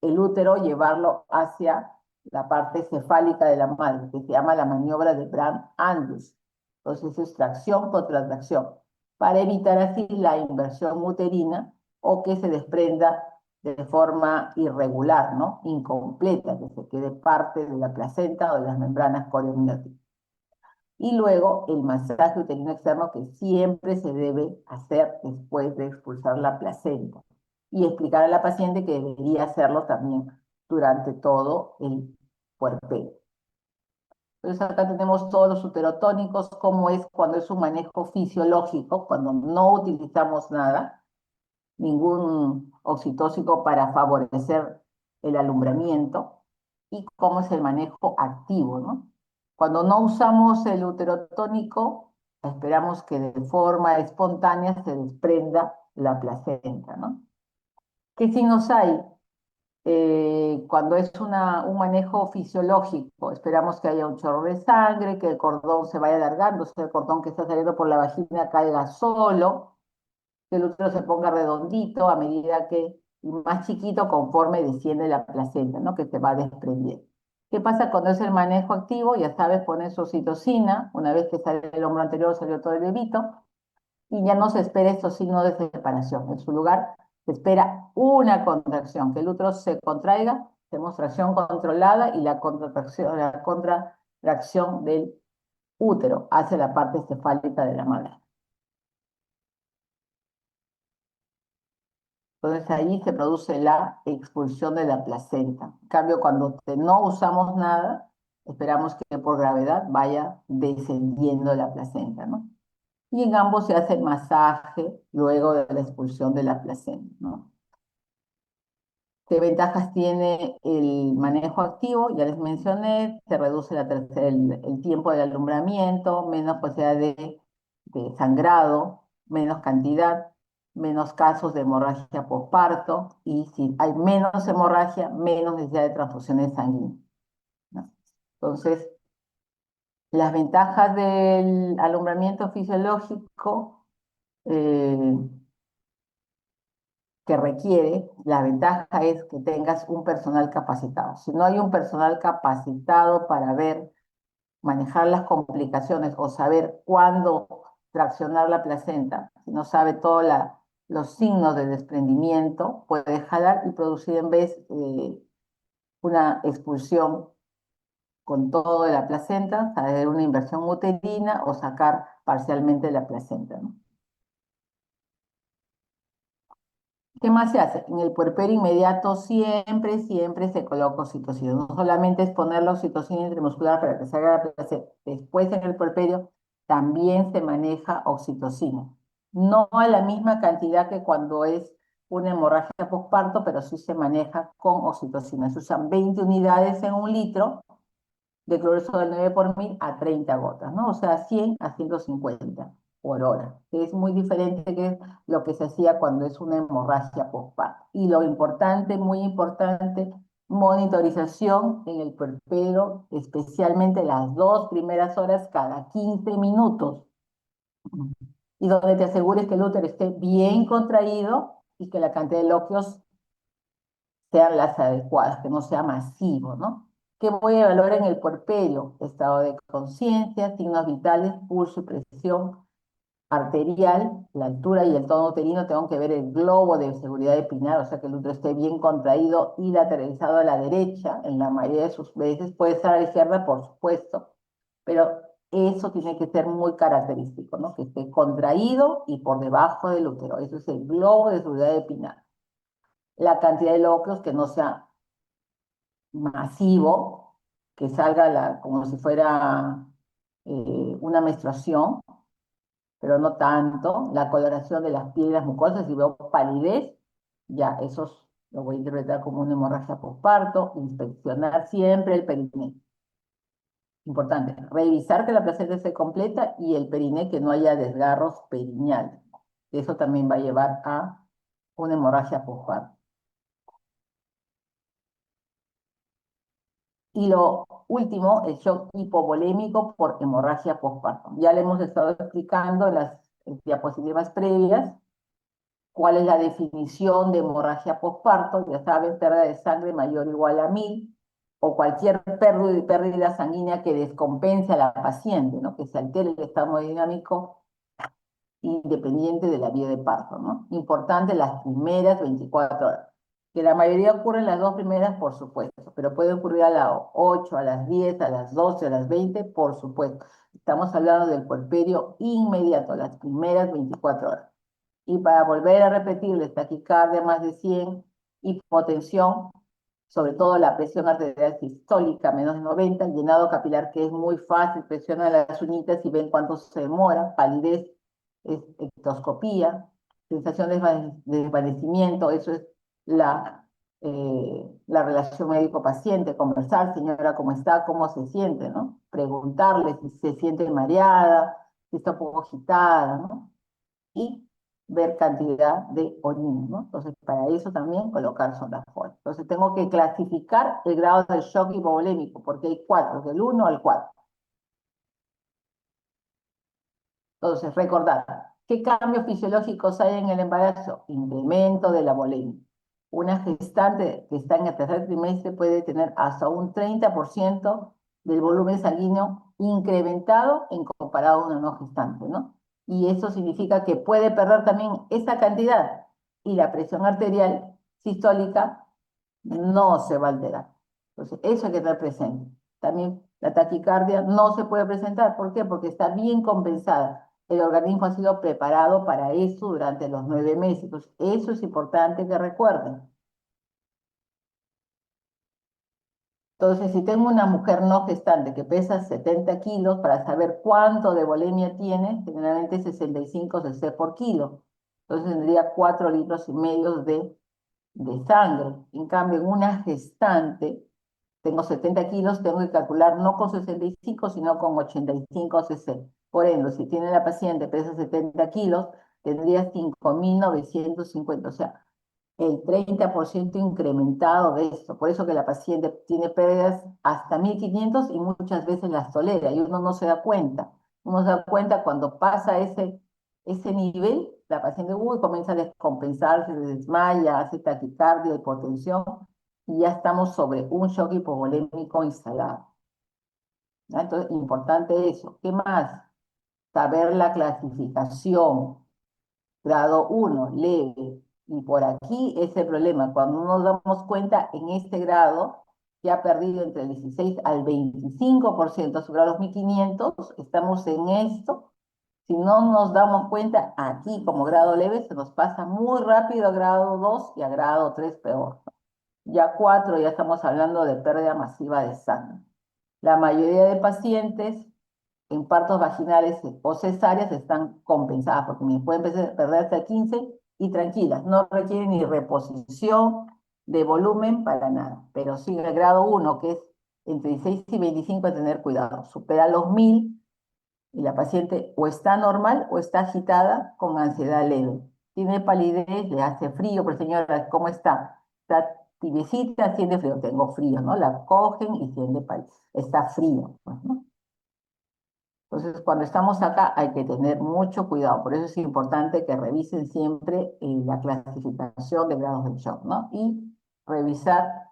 el útero llevarlo hacia la parte cefálica de la madre, que se llama la maniobra de Brandt-Andrews. Entonces es tracción contra tracción, para evitar así la inversión uterina o que se desprenda de forma irregular, ¿no? Incompleta, que se quede parte de la placenta o de las membranas coriomnióticas. Y luego el masaje uterino externo que siempre se debe hacer después de expulsar la placenta. Y explicar a la paciente que debería hacerlo también durante todo el puerperio. Entonces acá tenemos todos los uterotónicos, cómo es cuando es un manejo fisiológico, cuando no utilizamos nada, ningún oxitóxico para favorecer el alumbramiento, y cómo es el manejo activo, ¿no? Cuando no usamos el uterotónico, esperamos que de forma espontánea se desprenda la placenta, ¿no? ¿Qué signos hay? Cuando es un manejo fisiológico, esperamos que haya un chorro de sangre, que el cordón se vaya alargando, o sea, el cordón que está saliendo por la vagina caiga solo, que el útero se ponga redondito a medida que, y más chiquito conforme desciende la placenta, ¿no? Que se va desprendiendo. ¿Qué pasa cuando es el manejo activo? Ya sabes, pones oxitocina, una vez que sale el hombro anterior, salió todo el bebito, y ya no se espera estos signos de separación. En su lugar, se espera una contracción, que el útero se contraiga, hacemos tracción controlada y la contracción del útero hacia la parte cefálica de la madre. Entonces ahí se produce la expulsión de la placenta. En cambio, cuando no usamos nada, esperamos que por gravedad vaya descendiendo la placenta, ¿no? Y en ambos se hace el masaje luego de la expulsión de la placenta, ¿no? ¿Qué ventajas tiene el manejo activo? Ya les mencioné, se reduce el tiempo del alumbramiento, menos posibilidad de sangrado, menos cantidad, menos casos de hemorragia posparto, y si hay menos hemorragia, menos necesidad de transfusiones sanguíneas, ¿no? Entonces, las ventajas del alumbramiento fisiológico, eh, que requiere, la ventaja es que tengas un personal capacitado. Si no hay un personal capacitado para ver, manejar las complicaciones o saber cuándo traccionar la placenta, si no sabe todos los signos de desprendimiento, puede jalar y producir en vez una expulsión con todo de la placenta, saber una inversión uterina o sacar parcialmente la placenta, ¿no? ¿Qué más se hace? En el puerperio inmediato siempre se coloca oxitocina. No solamente es poner la oxitocina intramuscular para que salga la placenta. Después en el puerperio también se maneja oxitocina. No a la misma cantidad que cuando es una hemorragia postparto, pero sí se maneja con oxitocina. Se usan 20 unidades en un litro de cloruro del 9 por 1000 a 30 gotas, ¿no? O sea, 100 a 150 por hora. Es muy diferente que lo que se hacía cuando es una hemorragia postparto. Y lo importante, muy importante, monitorización en el puerperio, especialmente las 2 primeras horas cada 15 minutos. Y donde te asegures que el útero esté bien contraído y que la cantidad de loquios sean las adecuadas, que no sea masivo, ¿no? ¿Qué voy a evaluar en el puerperio? Estado de conciencia, signos vitales, pulso y presión arterial, la altura y el tono uterino. Tengo que ver el globo de seguridad epinar, o sea que el útero esté bien contraído y lateralizado a la derecha, en la mayoría de sus veces. Puede estar a la izquierda, por supuesto, pero eso tiene que ser muy característico, ¿no? Que esté contraído y por debajo del útero. Eso es el globo de seguridad epinar. La cantidad de lóculos que no sea masivo, que salga como si fuera una menstruación, pero no tanto. La coloración de las piedras mucosas, si veo palidez, ya eso lo voy a interpretar como una hemorragia postparto. Inspeccionar siempre el periné. Importante, revisar que la placenta esté completa y el periné que no haya desgarros perineales. Eso también va a llevar a una hemorragia postparto. Y lo último, el shock hipovolémico por hemorragia postparto. Ya le hemos estado explicando en las diapositivas previas cuál es la definición de hemorragia postparto. Ya saben, pérdida de sangre mayor o igual a 1000, o cualquier pérdida sanguínea que descompense a la paciente, ¿no? Que se altere el estado hemodinámico independiente de la vía de parto, ¿no? Importante las primeras 24 horas. Que la mayoría ocurre en las 2 primeras, por supuesto, pero puede ocurrir a las 8, a las 10, a las 12, a las 20, por supuesto. Estamos hablando del puerperio inmediato, las primeras 24 horas. Y para volver a repetirles, taquicardia más de 100, hipotensión, sobre todo la presión arterial sistólica menos de 90, el llenado capilar que es muy fácil, presiona las uñitas y ven cuánto se demora, palidez, ectoscopía, sensación de desvanecimiento. Eso es la relación médico-paciente, conversar, señora, ¿cómo está? ¿Cómo se siente? ¿No? Preguntarle si se siente mareada, si está un poco agitada, ¿no? Y ver cantidad de orina, ¿no? Entonces, para eso también colocar sondas Foley. Entonces, tengo que clasificar el grado de shock hipovolémico, porque hay 4, del 1 al 4. Entonces, recordar, ¿qué cambios fisiológicos hay en el embarazo? Incremento de la volemia. Una gestante que está en el tercer trimestre puede tener hasta un 30% del volumen sanguíneo incrementado en comparado a una no gestante, ¿no? Y eso significa que puede perder también esa cantidad y la presión arterial sistólica no se va a alterar. Entonces, eso hay que tener presente. También la taquicardia no se puede presentar. ¿Por qué? Porque está bien compensada. el organismo ha sido preparado para eso durante los 9 meses. Entonces, eso es importante que recuerden. Entonces, si tengo una mujer no gestante que pesa 70 kilos, para saber cuánto de bulimia tiene, generalmente 65 cc por kilo. Entonces tendría 4,5 litros de sangre. En cambio, en una gestante, tengo 70 kilos, tengo que calcular no con 65, sino con 85 cc. Por ende, si tiene la paciente, pesa 70 kilos, tendría 5,950. O sea, el 30% incrementado de esto. Por eso que la paciente tiene pérdidas hasta 1,500 y muchas veces las tolera y uno no se da cuenta. Uno se da cuenta cuando pasa ese nivel, la paciente comienza a descompensarse, se desmaya, hace taquicardia, hipotensión y ya estamos sobre un shock hipovolémico instalado. ¿Ya? Entonces, importante eso. ¿Qué más? Saber la clasificación. Grado 1, leve. Y por aquí es el problema. Cuando nos damos cuenta en este grado, que ha perdido entre el 16 al 25% sobre los 1,500, estamos en esto. Si no nos damos cuenta, aquí como grado leve se nos pasa muy rápido a grado 2 y a grado 3 peor. Ya 4 ya estamos hablando de pérdida masiva de sangre. La mayoría de pacientes en partos vaginales o cesáreas están compensadas, porque me pueden perder hasta 15 y tranquilas, no requieren ni reposición de volumen para nada. Pero sí el grado 1, que es entre 16 y 25, hay que tener cuidado. Supera los 1,000 y la paciente o está normal o está agitada con ansiedad leve. Tiene palidez, le hace frío, pero señora, ¿cómo está? Está tibiecita, siente frío, tengo frío, ¿no? La cogen y siente palidez, está frío, pues, ¿no? Entonces, cuando estamos acá hay que tener mucho cuidado. Por eso es importante que revisen siempre la clasificación de grados de shock, ¿no? Y revisar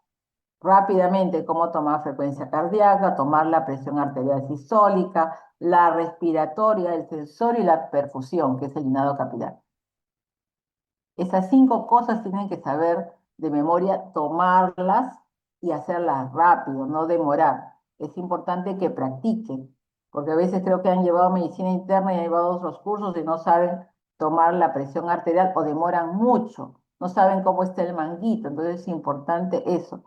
rápidamente cómo tomar frecuencia cardíaca, tomar la presión arterial sistólica, la respiratoria, el sensorio y la perfusión, que es el llenado capilar. Esas 5 cosas tienen que saber de memoria, tomarlas y hacerlas rápido, no demorar. Es importante que practiquen, porque a veces creo que han llevado medicina interna y han llevado otros cursos y no saben tomar la presión arterial o demoran mucho, no saben cómo está el manguito. Entonces es importante eso,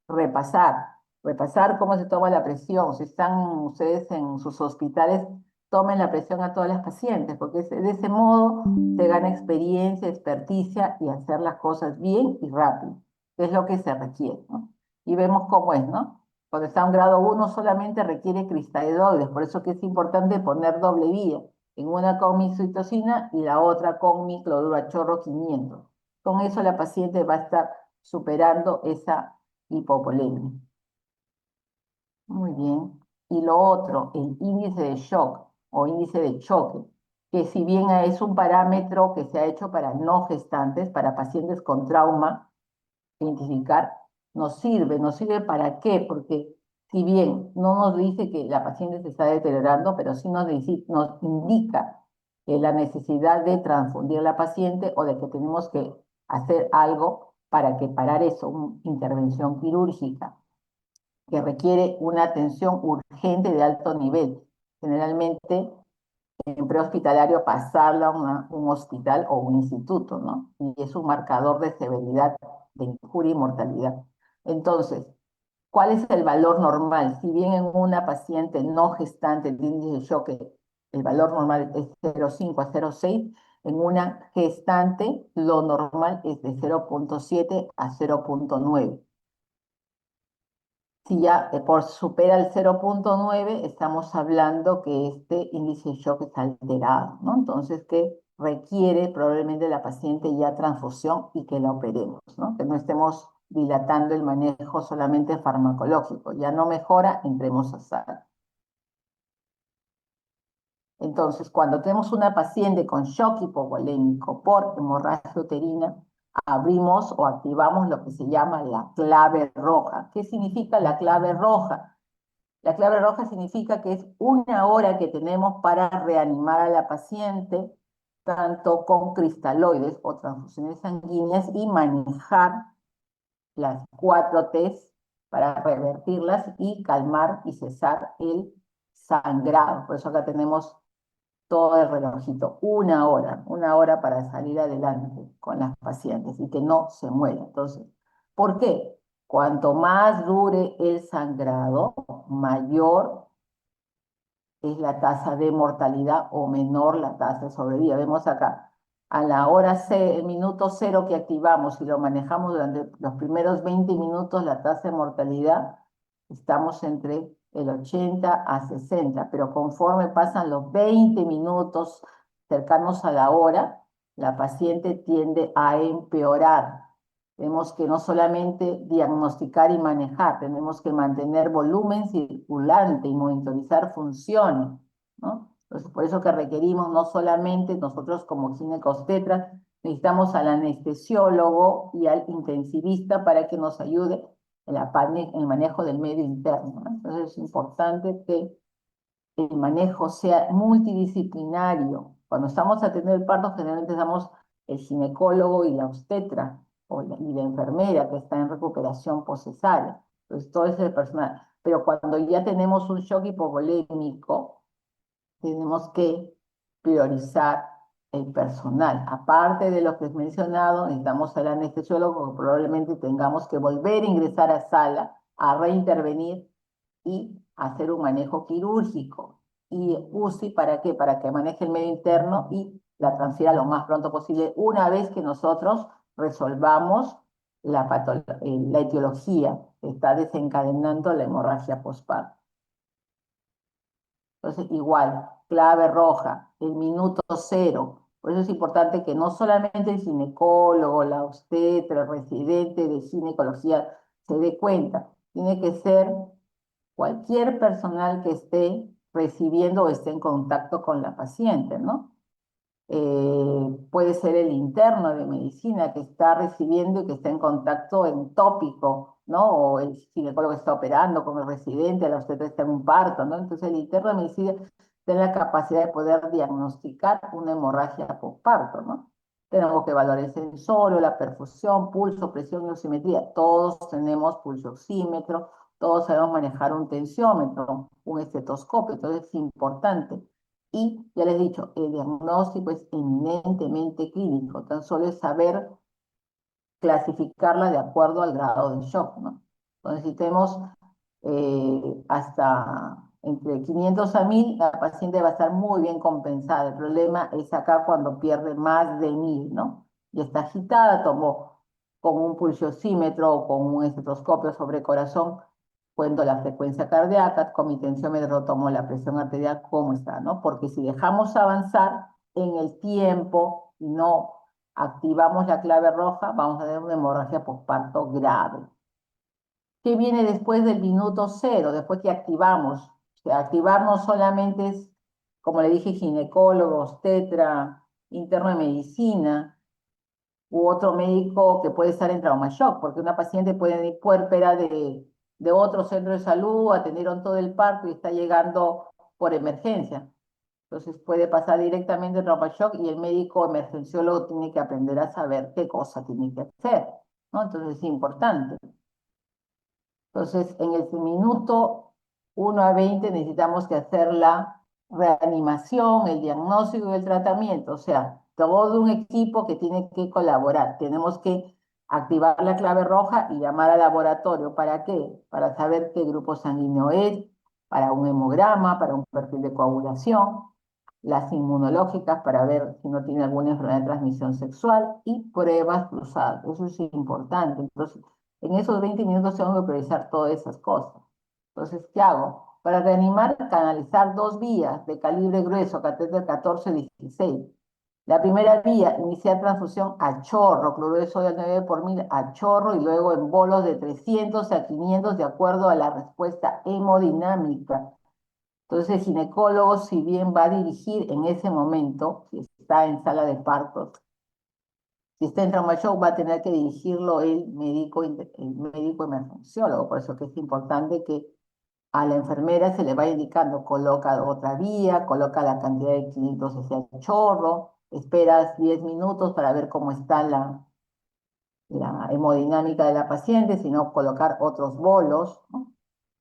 repasar cómo se toma la presión. Si están ustedes en sus hospitales, tomen la presión a todas las pacientes, porque de ese modo se gana experiencia, experticia y hacer las cosas bien y rápido, que es lo que se requiere, ¿no? Y vemos cómo es, ¿no? Cuando está en grado 1 solamente requiere cristaledoides, por eso que es importante poner doble vía, en una con micitocina y la otra con mi cloruro a chorro 500. Con eso la paciente va a estar superando esa hipovolemia. Muy bien. Y lo otro, el índice de shock o índice de choque, que si bien es un parámetro que se ha hecho para no gestantes, para pacientes con trauma, identificar, ¿nos sirve para qué? Porque si bien no nos dice que la paciente se está deteriorando, pero sí nos indica la necesidad de transfundir a la paciente o de que tenemos que hacer algo para que parar eso, una intervención quirúrgica que requiere una atención urgente de alto nivel. Generalmente en prehospitalario pasarla a un hospital o un instituto, ¿no? Y es un marcador de severidad de injuria y mortalidad. Entonces, ¿cuál es el valor normal? Si bien en una paciente no gestante el índice de shock, el valor normal es 0,5 a 0,6, en una gestante lo normal es de 0,7 a 0,9. Si ya por supera el 0,9, estamos hablando que este índice de shock está alterado, ¿no? Entonces, que requiere probablemente la paciente ya transfusión y que la operemos, ¿no? Que no estemos dilatando el manejo solamente farmacológico. Ya no mejora, entremos a sala. Entonces, cuando tenemos una paciente con shock hipovolémico por hemorragia uterina, abrimos o activamos lo que se llama la clave roja. ¿Qué significa la clave roja? La clave roja significa que es una hora que tenemos para reanimar a la paciente, tanto con cristaloides o transfusiones sanguíneas, y manejar las 4 Ts para revertirlas y calmar y cesar el sangrado. Por eso acá tenemos todo el relojito, una hora para salir adelante con las pacientes y que no se muera. Entonces, ¿por qué? Cuanto más dure el sangrado, mayor es la tasa de mortalidad o menor la tasa de sobrevida. Vemos acá, a la hora el minuto cero que activamos y lo manejamos durante los primeros 20 minutos, la tasa de mortalidad estamos entre el 80 a 60, pero conforme pasan los 20 minutos cercanos a la hora, la paciente tiende a empeorar. Tenemos que no solamente diagnosticar y manejar, tenemos que mantener volumen circulante y monitorizar funciones, ¿no? Entonces, por eso que requerimos no solamente nosotros como ginecobstetras, necesitamos al anestesiólogo y al intensivista para que nos ayude en el manejo del medio interno, ¿no? Entonces es importante que el manejo sea multidisciplinario. Cuando estamos atendiendo el parto, generalmente damos el ginecólogo y la obstetra y la enfermera que está en recuperación postcesárea. Entonces, todo ese personal. Pero cuando ya tenemos un shock hipovolémico, tenemos que priorizar el personal. Aparte de lo que he mencionado, necesitamos al anestesiólogo, probablemente tengamos que volver a ingresar a sala, a reintervenir y hacer un manejo quirúrgico. Y UCI, ¿para qué? Para que maneje el medio interno y la transfiera lo más pronto posible, una vez que nosotros resolvamos la etiología que está desencadenando la hemorragia postparto. Entonces, igual, clave roja, el minuto cero. Por eso es importante que no solamente el ginecólogo, la obstetra, el residente de ginecología se dé cuenta. Tiene que ser cualquier personal que esté recibiendo o esté en contacto con la paciente, ¿no? Puede ser el interno de medicina que está recibiendo y que está en contacto en tópico, ¿no? O el ginecólogo que está operando con el residente, la obstetra está en un parto, ¿no? Entonces el interno de medicina tiene la capacidad de poder diagnosticar una hemorragia postparto, ¿no? Tenemos que evaluar el sensor, la perfusión, pulso, presión y oximetría. Todos tenemos pulso oxímetro, todos sabemos manejar un tensiómetro, un estetoscopio, entonces es importante. Y ya les he dicho, el diagnóstico es eminentemente clínico, tan solo es saber clasificarla de acuerdo al grado de shock, ¿no? Entonces, si tenemos hasta entre 500 a 1000, la paciente va a estar muy bien compensada. El problema es acá cuando pierde más de 1000, ¿no? Y está agitada, tomó con un pulsiosímetro o con un estetoscopio sobre corazón, cuento la frecuencia cardíaca, con mi tensiómetro tomo la presión arterial, cómo está, ¿no? Porque si dejamos avanzar en el tiempo y no activamos la clave roja, vamos a tener una hemorragia postparto grave. ¿Qué viene después del minuto cero? Después que activamos. O sea, activar no solamente es, como le dije, ginecólogo, obstetra, interno de medicina, u otro médico que puede estar en trauma shock, porque una paciente puede ir puérpera de otro centro de salud, atendieron todo el parto y está llegando por emergencia. Entonces puede pasar directamente a trauma shock y el médico emergenciólogo tiene que aprender a saber qué cosa tiene que hacer, ¿no? Entonces es importante. Entonces, en el minuto 1 a 20 necesitamos que hacer la reanimación, el diagnóstico y el tratamiento. O sea, todo un equipo que tiene que colaborar. Tenemos que activar la clave roja y llamar al laboratorio. ¿Para qué? Para saber qué grupo sanguíneo es, para un hemograma, para un perfil de coagulación, las inmunológicas para ver si no tiene alguna enfermedad de transmisión sexual y pruebas cruzadas. Eso es importante. Entonces, en esos 20 minutos tengo que priorizar todas esas cosas. Entonces, ¿qué hago? Para reanimar, canalizar dos vías de calibre grueso, catéter 14-16. La primera vía, iniciar transfusión a chorro, cloruro de sodio al 9 por mil a chorro y luego en bolos de 300 a 500 de acuerdo a la respuesta hemodinámica. Entonces, el ginecólogo, si bien va a dirigir en ese momento, si está en sala de partos, si está en trauma shock, va a tener que dirigirlo el médico emergenciólogo. Por eso que es importante que a la enfermera se le vaya indicando, coloca otra vía, coloca la cantidad de 500 hacia el chorro, esperas 10 minutos para ver cómo está la hemodinámica de la paciente, sino colocar otros bolos, ¿no?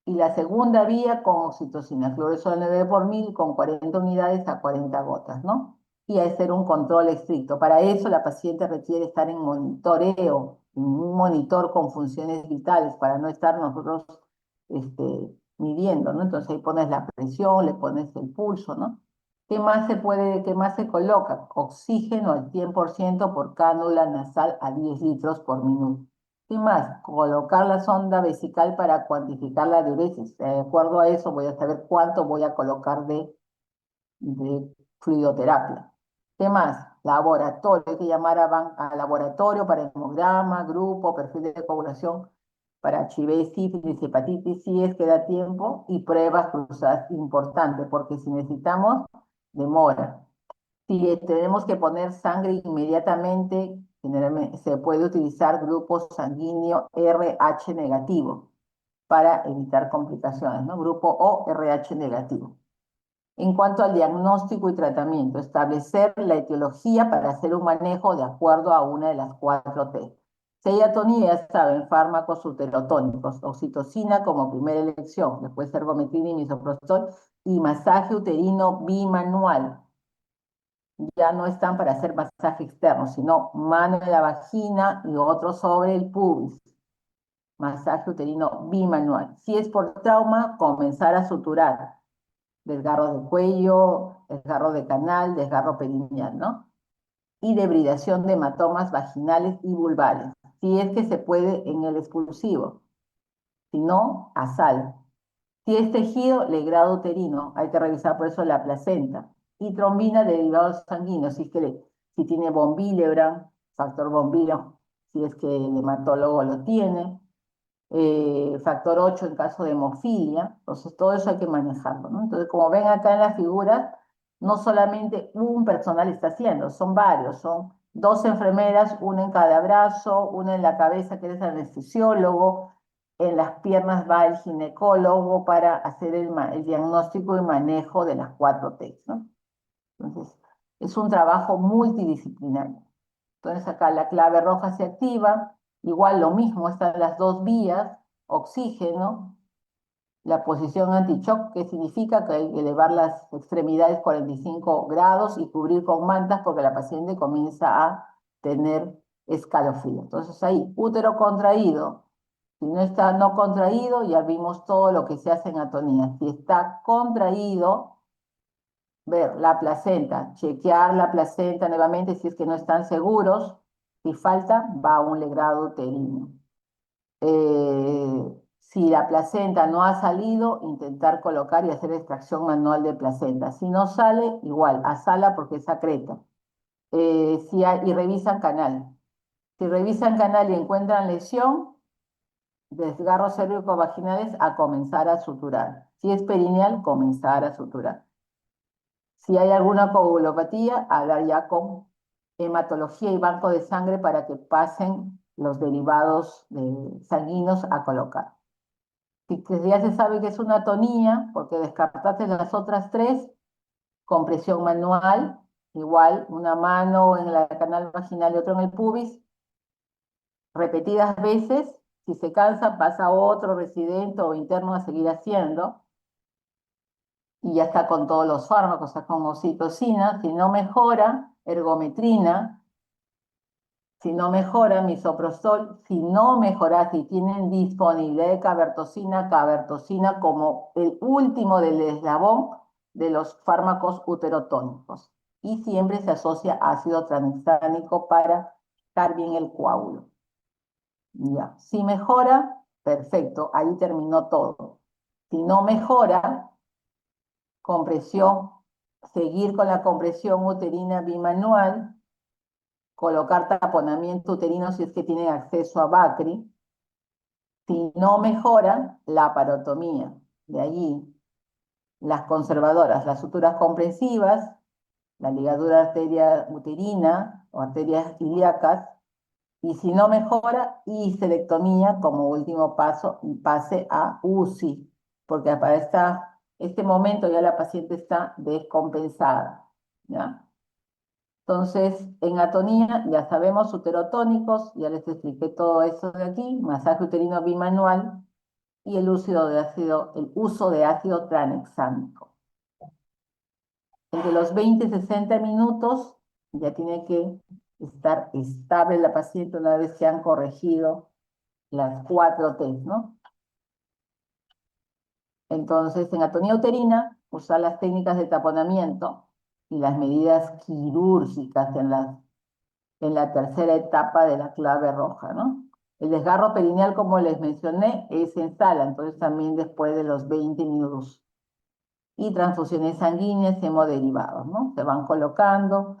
Y la segunda vía con oxitocina, clorexol 9 por mil, con 40 unidades a 40 gotas, ¿no? Y hacer un control estricto. Para eso la paciente requiere estar en monitoreo, en un monitor con funciones vitales, para no estar nosotros midiendo, ¿no? Entonces ahí pones la presión, le pones el pulso, ¿no? ¿Qué más qué más se coloca? Oxígeno al 100% por cánula nasal a 10 litros por minuto. ¿Qué más? Colocar la sonda vesical para cuantificar la diuresis. De acuerdo a eso voy a saber cuánto voy a colocar de fluidoterapia. ¿Qué más? Laboratorio. Hay que llamar a laboratorio para hemograma, grupo, perfil de coagulación para HIV, sífilis, hepatitis, si es que da tiempo, y pruebas cruzadas. Importante, porque si necesitamos, demora. Si tenemos que poner sangre inmediatamente, generalmente se puede utilizar grupo sanguíneo RH negativo para evitar complicaciones, ¿no? Grupo O RH negativo. En cuanto al diagnóstico y tratamiento, establecer la etiología para hacer un manejo de acuerdo a una de las 4T. Si hay atonía, ya saben, fármacos uterotónicos, oxitocina como primera elección, después ergometrina y misoprostol, y masaje uterino bimanual. Ya no están para hacer masaje externo, sino mano en la vagina y otro sobre el pubis. Masaje uterino bimanual. Si es por trauma, comenzar a suturar. Desgarro de cuello, desgarro de canal, desgarro perineal, ¿no? Y debridación de hematomas vaginales y vulvales. Si es que se puede en el expulsivo. Si no, a sal. Si es tejido, legrado uterino, hay que revisar por eso la placenta. Y trombina de derivados sanguíneos, si tiene von Willebrand, factor von Willebrand, si es que el hematólogo lo tiene, factor 8 en caso de hemofilia, entonces todo eso hay que manejarlo, ¿no? Entonces, como ven acá en la figura, no solamente un personal está haciendo, son varios, son 2 enfermeras, una en cada brazo, una en la cabeza que es el anestesiólogo, en las piernas va el ginecólogo para hacer el diagnóstico y manejo de las 4T, ¿no? Entonces, es un trabajo multidisciplinario. Entonces, acá la clave roja se activa, igual lo mismo, están las dos vías, oxígeno, la posición anti-shock, que significa que hay que elevar las extremidades 45 grados y cubrir con mantas porque la paciente comienza a tener escalofrío. Entonces ahí, útero contraído. Si no está no contraído, ya vimos todo lo que se hace en atonía. Si está contraído, ver la placenta, chequear la placenta nuevamente si es que no están seguros. Si falta, va a un legrado uterino. Si la placenta no ha salido, intentar colocar y hacer extracción manual de placenta. Si no sale, igual, a sala porque es secreta. Y revisan canal. Si revisan canal y encuentran lesión, desgarros cérvico-vaginales, a comenzar a suturar. Si es perineal, comenzar a suturar. Si hay alguna coagulopatía, hablar ya con hematología y banco de sangre para que pasen los derivados sanguíneos a colocar. Si ya se sabe que es una atonía, porque descartaste las otras 3, compresión manual, igual, una mano en el canal vaginal y otro en el pubis, repetidas veces. Si se cansa, pasa a otro residente o interno a seguir haciendo. Y ya está con todos los fármacos, está con oxitocina. Si no mejora, ergometrina. Si no mejora, misoprostol. Si no mejora, si tienen disponibilidad de cabertosina como el último del eslabón de los fármacos uterotónicos. Y siempre se asocia ácido tranexámico para dar bien el coágulo. Ya. Si mejora, perfecto, ahí terminó todo. Si no mejora, compresión, seguir con la compresión uterina bimanual, colocar taponamiento uterino si es que tienen acceso a Bacri. Si no mejora, la parotomía. De allí, las conservadoras, las suturas comprensivas, la ligadura arteria uterina o arterias ilíacas, y si no mejora, histerectomía como último paso y pase a UCI, porque para este momento ya la paciente está descompensada, ¿ya? Entonces, en atonía ya sabemos uterotónicos, ya les expliqué todo eso de aquí, masaje uterino bimanual, y el uso de ácido tranexámico. Entre los 20 y 60 minutos ya tiene que estar estable la paciente una vez que han corregido las 4 T's, ¿no? Entonces, en atonía uterina, usar las técnicas de taponamiento y las medidas quirúrgicas en la tercera etapa de la clave roja, ¿no? El desgarro perineal, como les mencioné, es en sala, entonces también después de los 20 minutos. Y transfusiones sanguíneas hemoderivados, ¿no? Se van colocando.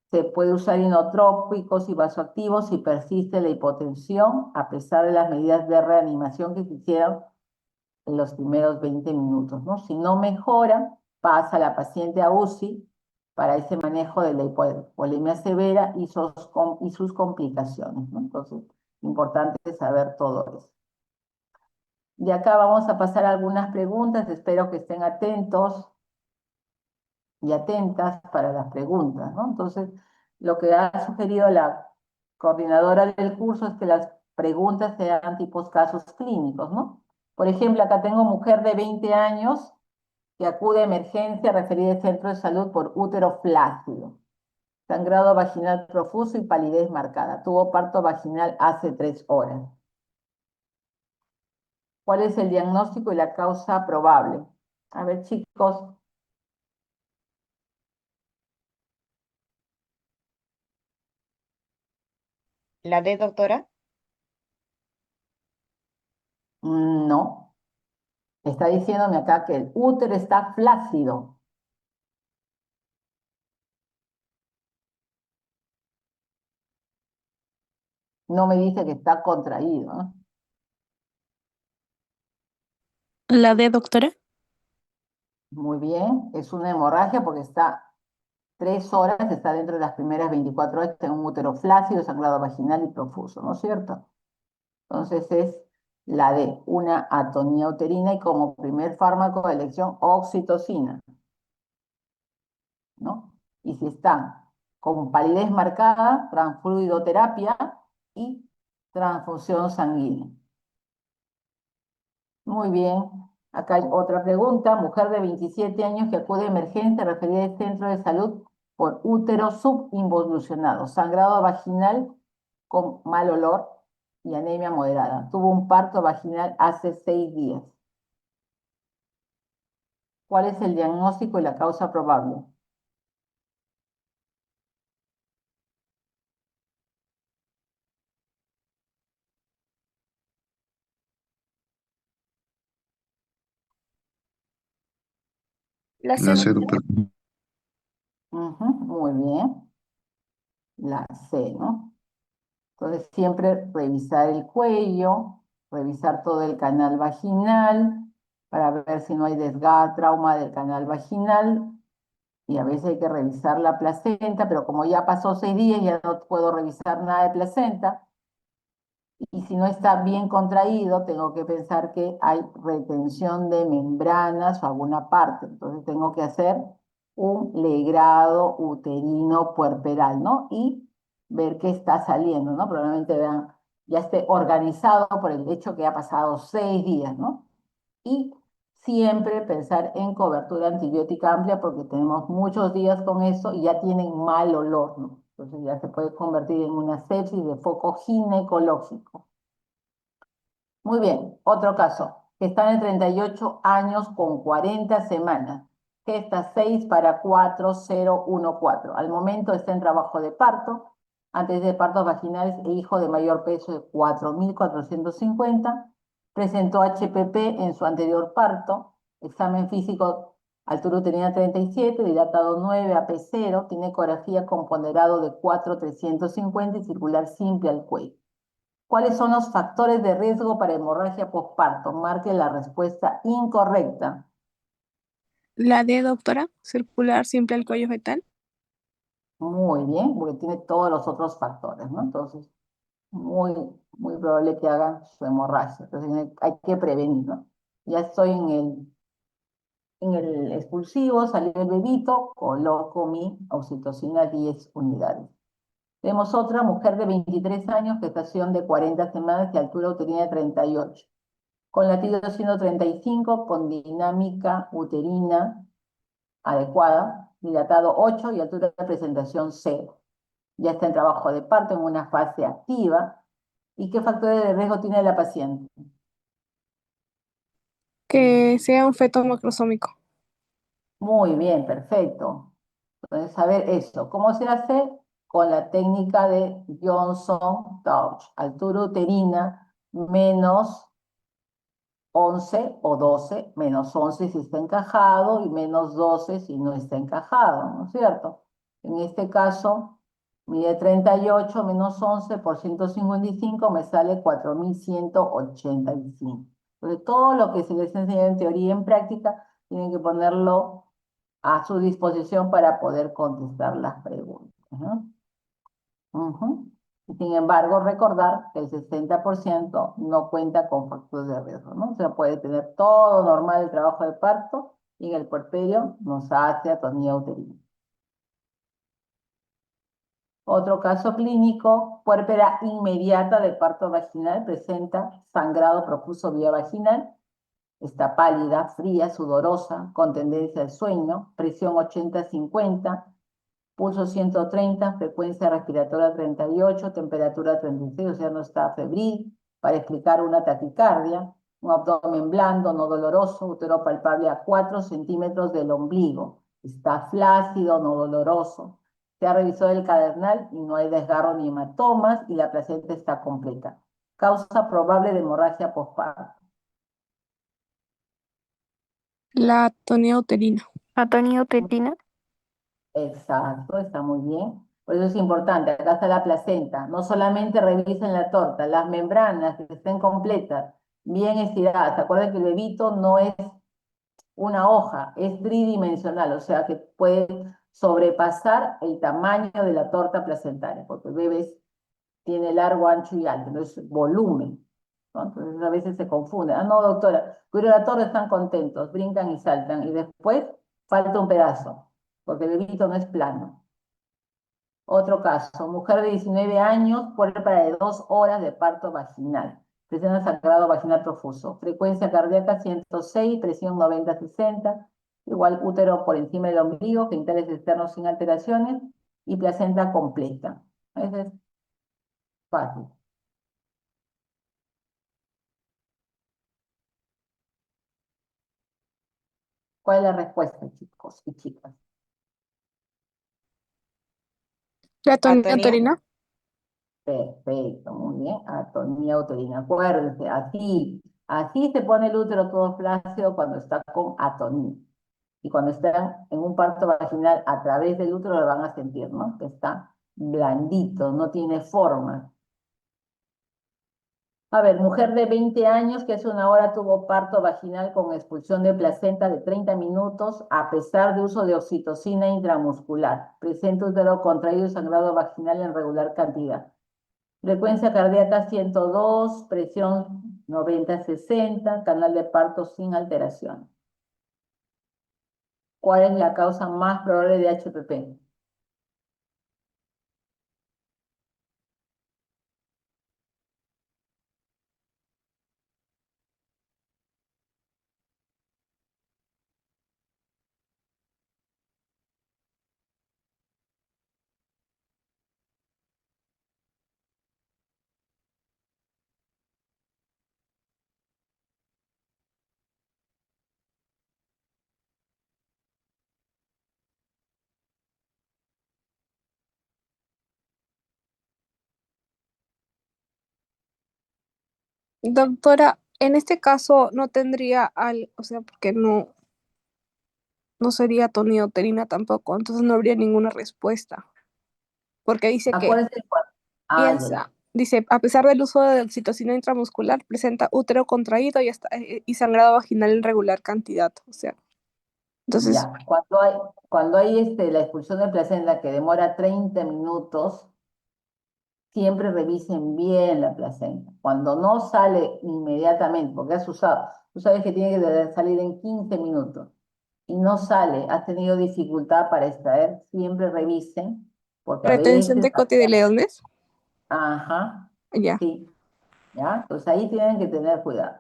Se puede usar inotrópicos y vasoactivos si persiste la hipotensión, a pesar de las medidas de reanimación que se hicieron en los primeros 20 minutos, ¿no? Si no mejora, pasa la paciente a UCI para ese manejo de la hipovolemia severa y sus complicaciones, ¿no? Entonces, importante saber todo eso. Y acá vamos a pasar a algunas preguntas, espero que estén atentos y atentas para las preguntas, ¿no? Entonces, lo que ha sugerido la coordinadora del curso es que las preguntas sean tipos casos clínicos, ¿no? Por ejemplo, acá tengo mujer de 20 años que acude a emergencia referida al centro de salud por útero flácido, sangrado vaginal profuso y palidez marcada. Tuvo parto vaginal hace 3 horas. ¿Cuál es el diagnóstico y la causa probable? A ver, chicos. ¿La D, doctora? No. Está diciéndome acá que el útero está flácido. No me dice que está contraído, ¿no? La D, doctora. Muy bien, es una hemorragia porque está 3 horas, está dentro de las primeras 24 horas en un útero flácido, sangrado vaginal y profuso, ¿no es cierto? Entonces es la D, una atonía uterina y como primer fármaco de elección, oxitocina, ¿no? Y si están con palidez marcada, transfluidoterapia y transfusión sanguínea. Muy bien. Acá hay otra pregunta. Mujer de 27 años que acude a emergencia referida al centro de salud por útero subinvolucionado, sangrado vaginal con mal olor y anemia moderada. Tuvo un parto vaginal hace 6 días. ¿Cuál es el diagnóstico y la causa probable? La C, La C, doctora. doctora. Muy bien. La C, ¿no? Entonces, siempre revisar el cuello, revisar todo el canal vaginal para ver si no hay desgarro, trauma del canal vaginal. Y a veces hay que revisar la placenta, pero como ya pasó 6 días, ya no puedo revisar nada de placenta. Y si no está bien contraído, tengo que pensar que hay retención de membranas o alguna parte. Entonces tengo que hacer un legrado uterino puerperal, ¿no? Y ver qué está saliendo, ¿no? Probablemente vean, ya esté organizado por el hecho que ha pasado 6 días, ¿no? Y siempre pensar en cobertura antibiótica amplia porque tenemos muchos días con eso y ya tienen mal olor, ¿no? Entonces ya se puede convertir en una sepsis de foco ginecológico. Muy bien, otro caso. Está de 38 años con 40 semanas. Gesta 6 para 4014. Al momento está en trabajo de parto, antes de partos vaginales e hijo de mayor peso de 4450. Presentó HPP en su anterior parto. Examen físico, altura uterina 37, dilatado 9, AP0. Tiene ecografía con ponderado de 4350 y circular simple al cuello. ¿Cuáles son los factores de riesgo para hemorragia postparto? Marque la respuesta incorrecta. La D, doctora. Circular simple al cuello fetal. Muy bien, porque tiene todos los otros factores, ¿no? Entonces, muy, muy probable que hagan su hemorragia. Entonces, hay que prevenir, ¿no? Ya estoy en el expulsivo, salió el bebito, coloco mi oxitocina 10 unidades. Tenemos otra mujer de 23 años, gestación de 40 semanas y altura uterina de 38. con latido 135, con dinámica uterina adecuada, dilatado 8 y altura de presentación 0. Ya está en trabajo de parto en una fase activa. ¿Y qué factores de riesgo tiene la paciente? Que sea un feto macrosómico. Muy bien, perfecto. Entonces, a ver eso. ¿Cómo se hace? Con la técnica de Johnson-Touch. Altura uterina menos 11 o 12, menos 11 si está encajado y menos 12 si no está encajado, ¿no es cierto? En este caso, mide 38 menos 11 por 155 me sale 4185. Entonces, todo lo que se les enseña en teoría y en práctica, tienen que ponerlo a su disposición para poder contestar las preguntas, ¿no? Ujú. Y sin embargo, recordar que el 60% no cuenta con factores de riesgo, ¿no? O sea, puede tener todo normal el trabajo de parto y en el puerperio nos hace atonía uterina. Otro caso clínico, puérpera inmediata de parto vaginal, presenta sangrado profuso vía vaginal, está pálida, fría, sudorosa, con tendencia al sueño, presión 80-50, pulso 130, frecuencia respiratoria 38, temperatura 36, o sea, no está febril, para explicar una taquicardia, un abdomen blando, no doloroso, útero palpable a 4 centímetros del ombligo, está flácido, no doloroso, se ha revisado el cadernal y no hay desgarro ni hematomas y la placenta está completa. Causa probable de hemorragia postparto. La atonía uterina. Atonía uterina. Exacto, está muy bien. Por eso es importante, acá está la placenta. No solamente revisen la torta, las membranas que estén completas, bien estiradas. Acuerden que el bebito no es una hoja, es tridimensional, o sea que puede sobrepasar el tamaño de la torta placentaria, porque el bebé tiene largo, ancho y alto, no es volumen, ¿no? Entonces a veces se confunde. Ah, no, doctora, pero la torta están contentos, brincan y saltan, y después falta un pedazo, porque el bebito no es plano. Otro caso, mujer de 19 años, puérpera de 2 horas de parto vaginal. Presión sangrado vaginal profuso. Frecuencia cardíaca 106, presión 90-60. Igual útero por encima del ombligo, genitales externos sin alteraciones y placenta completa. Eso es fácil. ¿Cuál es la respuesta, chicos y chicas? La atonía Atonía. uterina. Perfecto, muy bien. Atonía uterina. Acuérdense, así se pone el útero todo flácido cuando está con atonía. Y cuando están en un parto vaginal a través del útero lo van a sentir, ¿no? Que está blandito, no tiene forma. A ver, mujer de 20 años que hace una hora tuvo parto vaginal con expulsión de placenta de 30 minutos a pesar de uso de oxitocina intramuscular. Presenta útero contraído y sangrado vaginal en regular cantidad. Frecuencia cardíaca 102, presión 90-60, canal de parto sin alteración. ¿Cuál es la causa más probable de HPP? Doctora, en este caso no tendría o sea, porque no sería atonía uterina tampoco, entonces no habría ninguna respuesta. Porque dice que Acuérdense, ya. dice, a pesar del uso de oxitocina intramuscular, presenta útero contraído y sangrado vaginal en regular cantidad. O sea, entonces, Ya, cuando hay la expulsión de placenta que demora 30 minutos, siempre revisen bien la placenta. Cuando no sale inmediatamente, porque has usado, tú sabes que tiene que salir en 15 minutos y no sale, has tenido dificultad para extraer, siempre revisen, porque a retención veces, de cotidileones, ajá, ya. sí, ¿ya? Entonces ahí tienen que tener cuidado.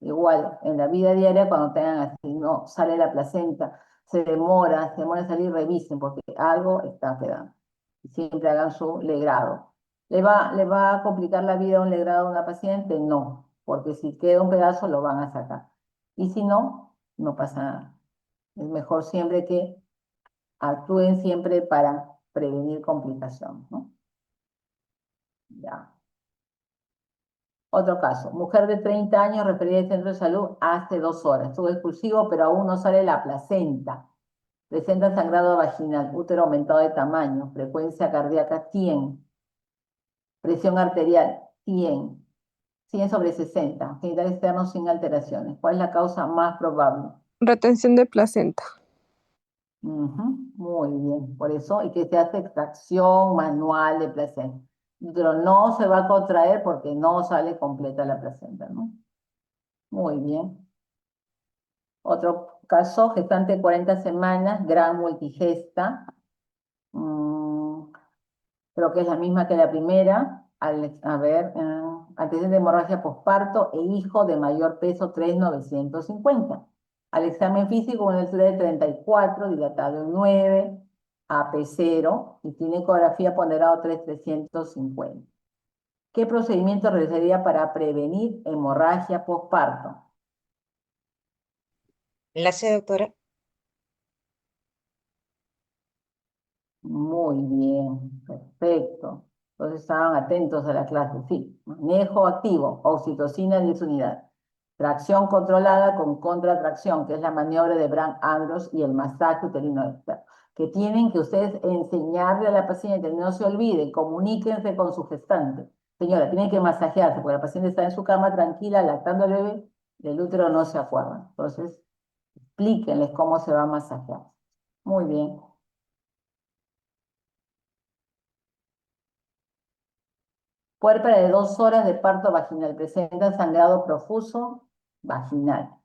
Igual, en la vida diaria, cuando tengan así, no, sale la placenta, se demora en salir, revisen, porque algo está quedando. Y siempre hagan su legrado. Le va a complicar la vida un legrado a una paciente? No, porque si queda un pedazo lo van a sacar. Y si no, no pasa nada. Es mejor siempre que actúen siempre para prevenir complicaciones, ¿no? Ya. Otro caso, mujer de 30 años referida al centro de salud hace 2 horas. Estuvo expulsivo, pero aún no sale la placenta. Presenta sangrado vaginal, útero aumentado de tamaño, frecuencia cardíaca 100, presión arterial 100, 100 sobre 60, genital externo sin alteraciones. ¿Cuál es la causa más probable? Retención de placenta. Ujú, muy bien, por eso, y que se hace extracción manual de placenta. Pero no se va a contraer porque no sale completa la placenta, ¿no? Muy bien. Otro caso, gestante 40 semanas, gran multigesta. Creo que es la misma que la primera. A ver, antecedente de hemorragia posparto e hijo de mayor peso 3,950. Al examen físico, una altura de 34, dilatado en 9, AP0 y tiene ecografía ponderado 3,350. ¿Qué procedimiento realizaría para prevenir hemorragia posparto? Enlace, doctora. Muy bien, perfecto. Entonces estaban atentos a la clase, sí. Manejo activo, oxitocina 10 unidades. Tracción controlada con contratracción, que es la maniobra de Brand-Andrews y el masaje uterino externo. Que tienen que ustedes enseñarle a la paciente, no se olviden, comuníquense con su gestante. Señora, tienen que masajearse, porque la paciente está en su cama tranquila, lactando al bebé, del útero no se acuerdan. Entonces, explíquenles cómo se va a masajear. Muy bien. Puérpera de 2 horas de parto vaginal. Presenta sangrado profuso vaginal.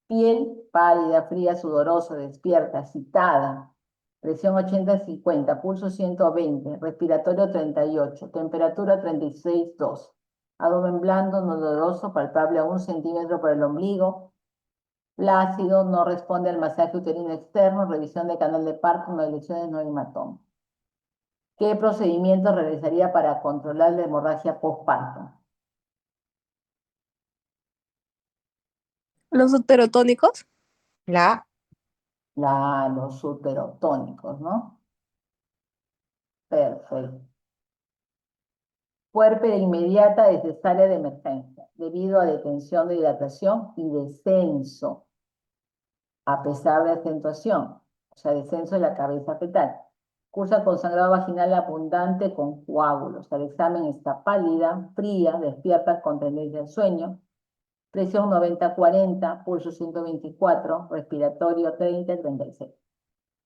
Piel pálida, fría, sudorosa, despierta, agitada. Presión 80-50, pulso 120, respiratorio 38, temperatura 36,2. Abdomen blando, no doloroso, palpable a 1 centímetro por el ombligo. Flácido, no responde al masaje uterino externo, revisión de canal de parto, no hay lesiones, no hay hematoma. ¿Qué procedimiento realizaría para controlar la hemorragia postparto? Los uterotónicos. La Los uterotónicos, ¿no? Perfecto. Puérpera inmediata de cesárea de emergencia, debido a detención de hidratación y descenso, a pesar de acentuación, o sea, descenso de la cabeza fetal. Cursa con sangrado vaginal abundante con coágulos. Al examen está pálida, fría, despierta con tendencia al sueño. Presión 90-40, pulso 124, respiratorio 30-36.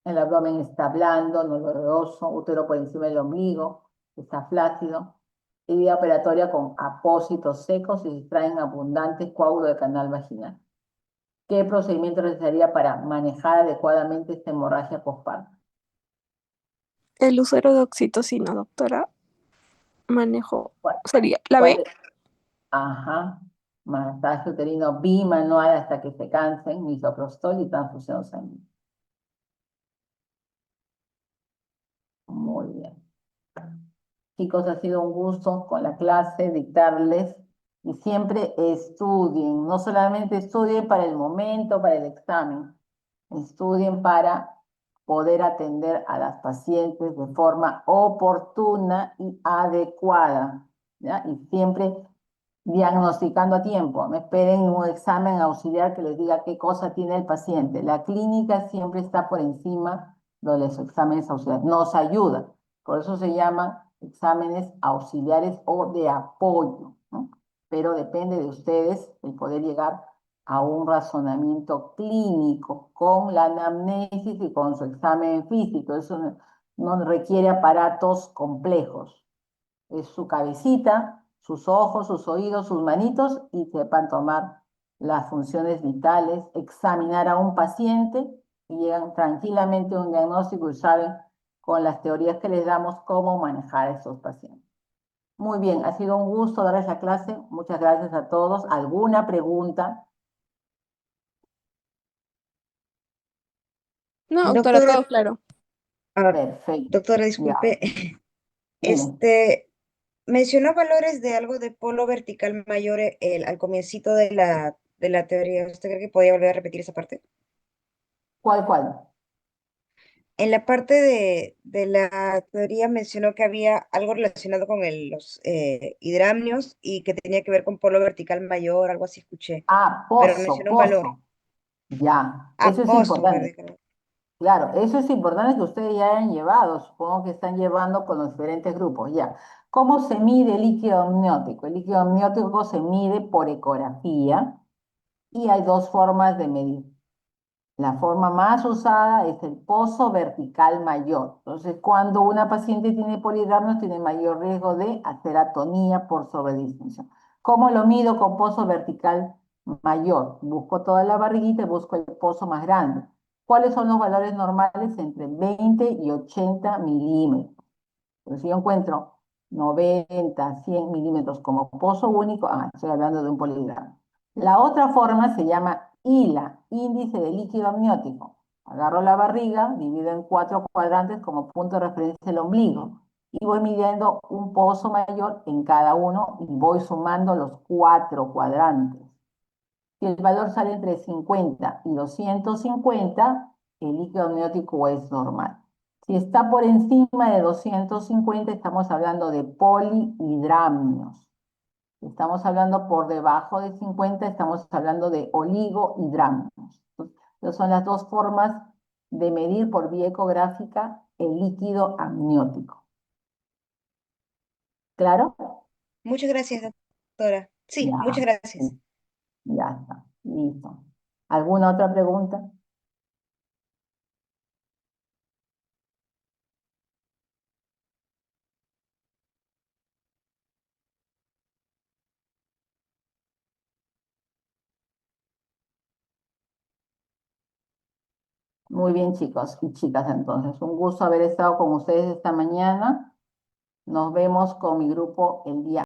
El abdomen está blando, no doloroso, útero por encima del ombligo, está flácido. Herida operatoria con apósitos secos y se extraen abundantes coágulos de canal vaginal. ¿Qué procedimiento necesitaría para manejar adecuadamente esta hemorragia postparto? El uso de oxitocina, doctora. Manejo. ¿Cuál, Sería la cuál B. es? Ajá. Masaje uterino bimanual hasta que se cansen, misoprostol y transfusión sanguínea. Muy bien. Chicos, ha sido un gusto con la clase dictarles y siempre estudien, no solamente estudien para el momento, para el examen, estudien para poder atender a las pacientes de forma oportuna y adecuada, ¿ya? Y siempre diagnosticando a tiempo. No esperen un examen auxiliar que les diga qué cosa tiene el paciente. La clínica siempre está por encima de los exámenes auxiliares. Nos ayuda. Por eso se llaman exámenes auxiliares o de apoyo, ¿no? Pero depende de ustedes el poder llegar a un razonamiento clínico con la anamnesis y con su examen físico. Eso no requiere aparatos complejos. Es su cabecita, sus ojos, sus oídos, sus manitos y sepan tomar las funciones vitales, examinar a un paciente y llegan tranquilamente a un diagnóstico y saben con las teorías que les damos cómo manejar a esos pacientes. Muy bien, ha sido un gusto darles la clase. Muchas gracias a todos. ¿Alguna pregunta? No, doctora, Doctora, todo claro. Perfecto. doctora, Ya, disculpe. dime. Mencionó valores de algo de polo vertical mayor al comiencito de la teoría. ¿Usted cree que podía volver a repetir esa parte? ¿Cuál? En la parte de la teoría mencionó que había algo relacionado con los hidramnios y que tenía que ver con polo vertical mayor, algo así escuché, Ah, pero mencionó un valor. Ya, Ah, eso es pozo importante. vertical. Claro, eso es importante que ustedes ya hayan llevado, supongo que están llevando con los diferentes grupos, ya. ¿Cómo se mide el líquido amniótico? El líquido amniótico se mide por ecografía y hay dos formas de medir. La forma más usada es el pozo vertical mayor. Entonces, cuando una paciente tiene polidramios, tiene mayor riesgo de atonía por sobredistensión. ¿Cómo lo mido con pozo vertical mayor? Busco toda la barriguita y busco el pozo más grande. ¿Cuáles son los valores normales? Entre 20 y 80 milímetros. Pero si yo encuentro 90, 100 milímetros como pozo único, estoy hablando de un poligramo. La otra forma se llama ILA, índice de líquido amniótico. Agarro la barriga, divido en 4 cuadrantes como punto de referencia el ombligo y voy midiendo un pozo mayor en cada uno y voy sumando los 4 cuadrantes. Si el valor sale entre 50 y 250, el líquido amniótico es normal. Si está por encima de 250, estamos hablando de polihidramnios. Si estamos hablando por debajo de 50, estamos hablando de oligohidramnios. Entonces, son las dos formas de medir por vía ecográfica el líquido amniótico. ¿Claro? Muchas gracias, doctora. Sí, Ya, muchas gracias. ya está. Listo. ¿Alguna otra pregunta? Muy bien, chicos y chicas, entonces. Un gusto haber estado con ustedes esta mañana. Nos vemos con mi grupo el día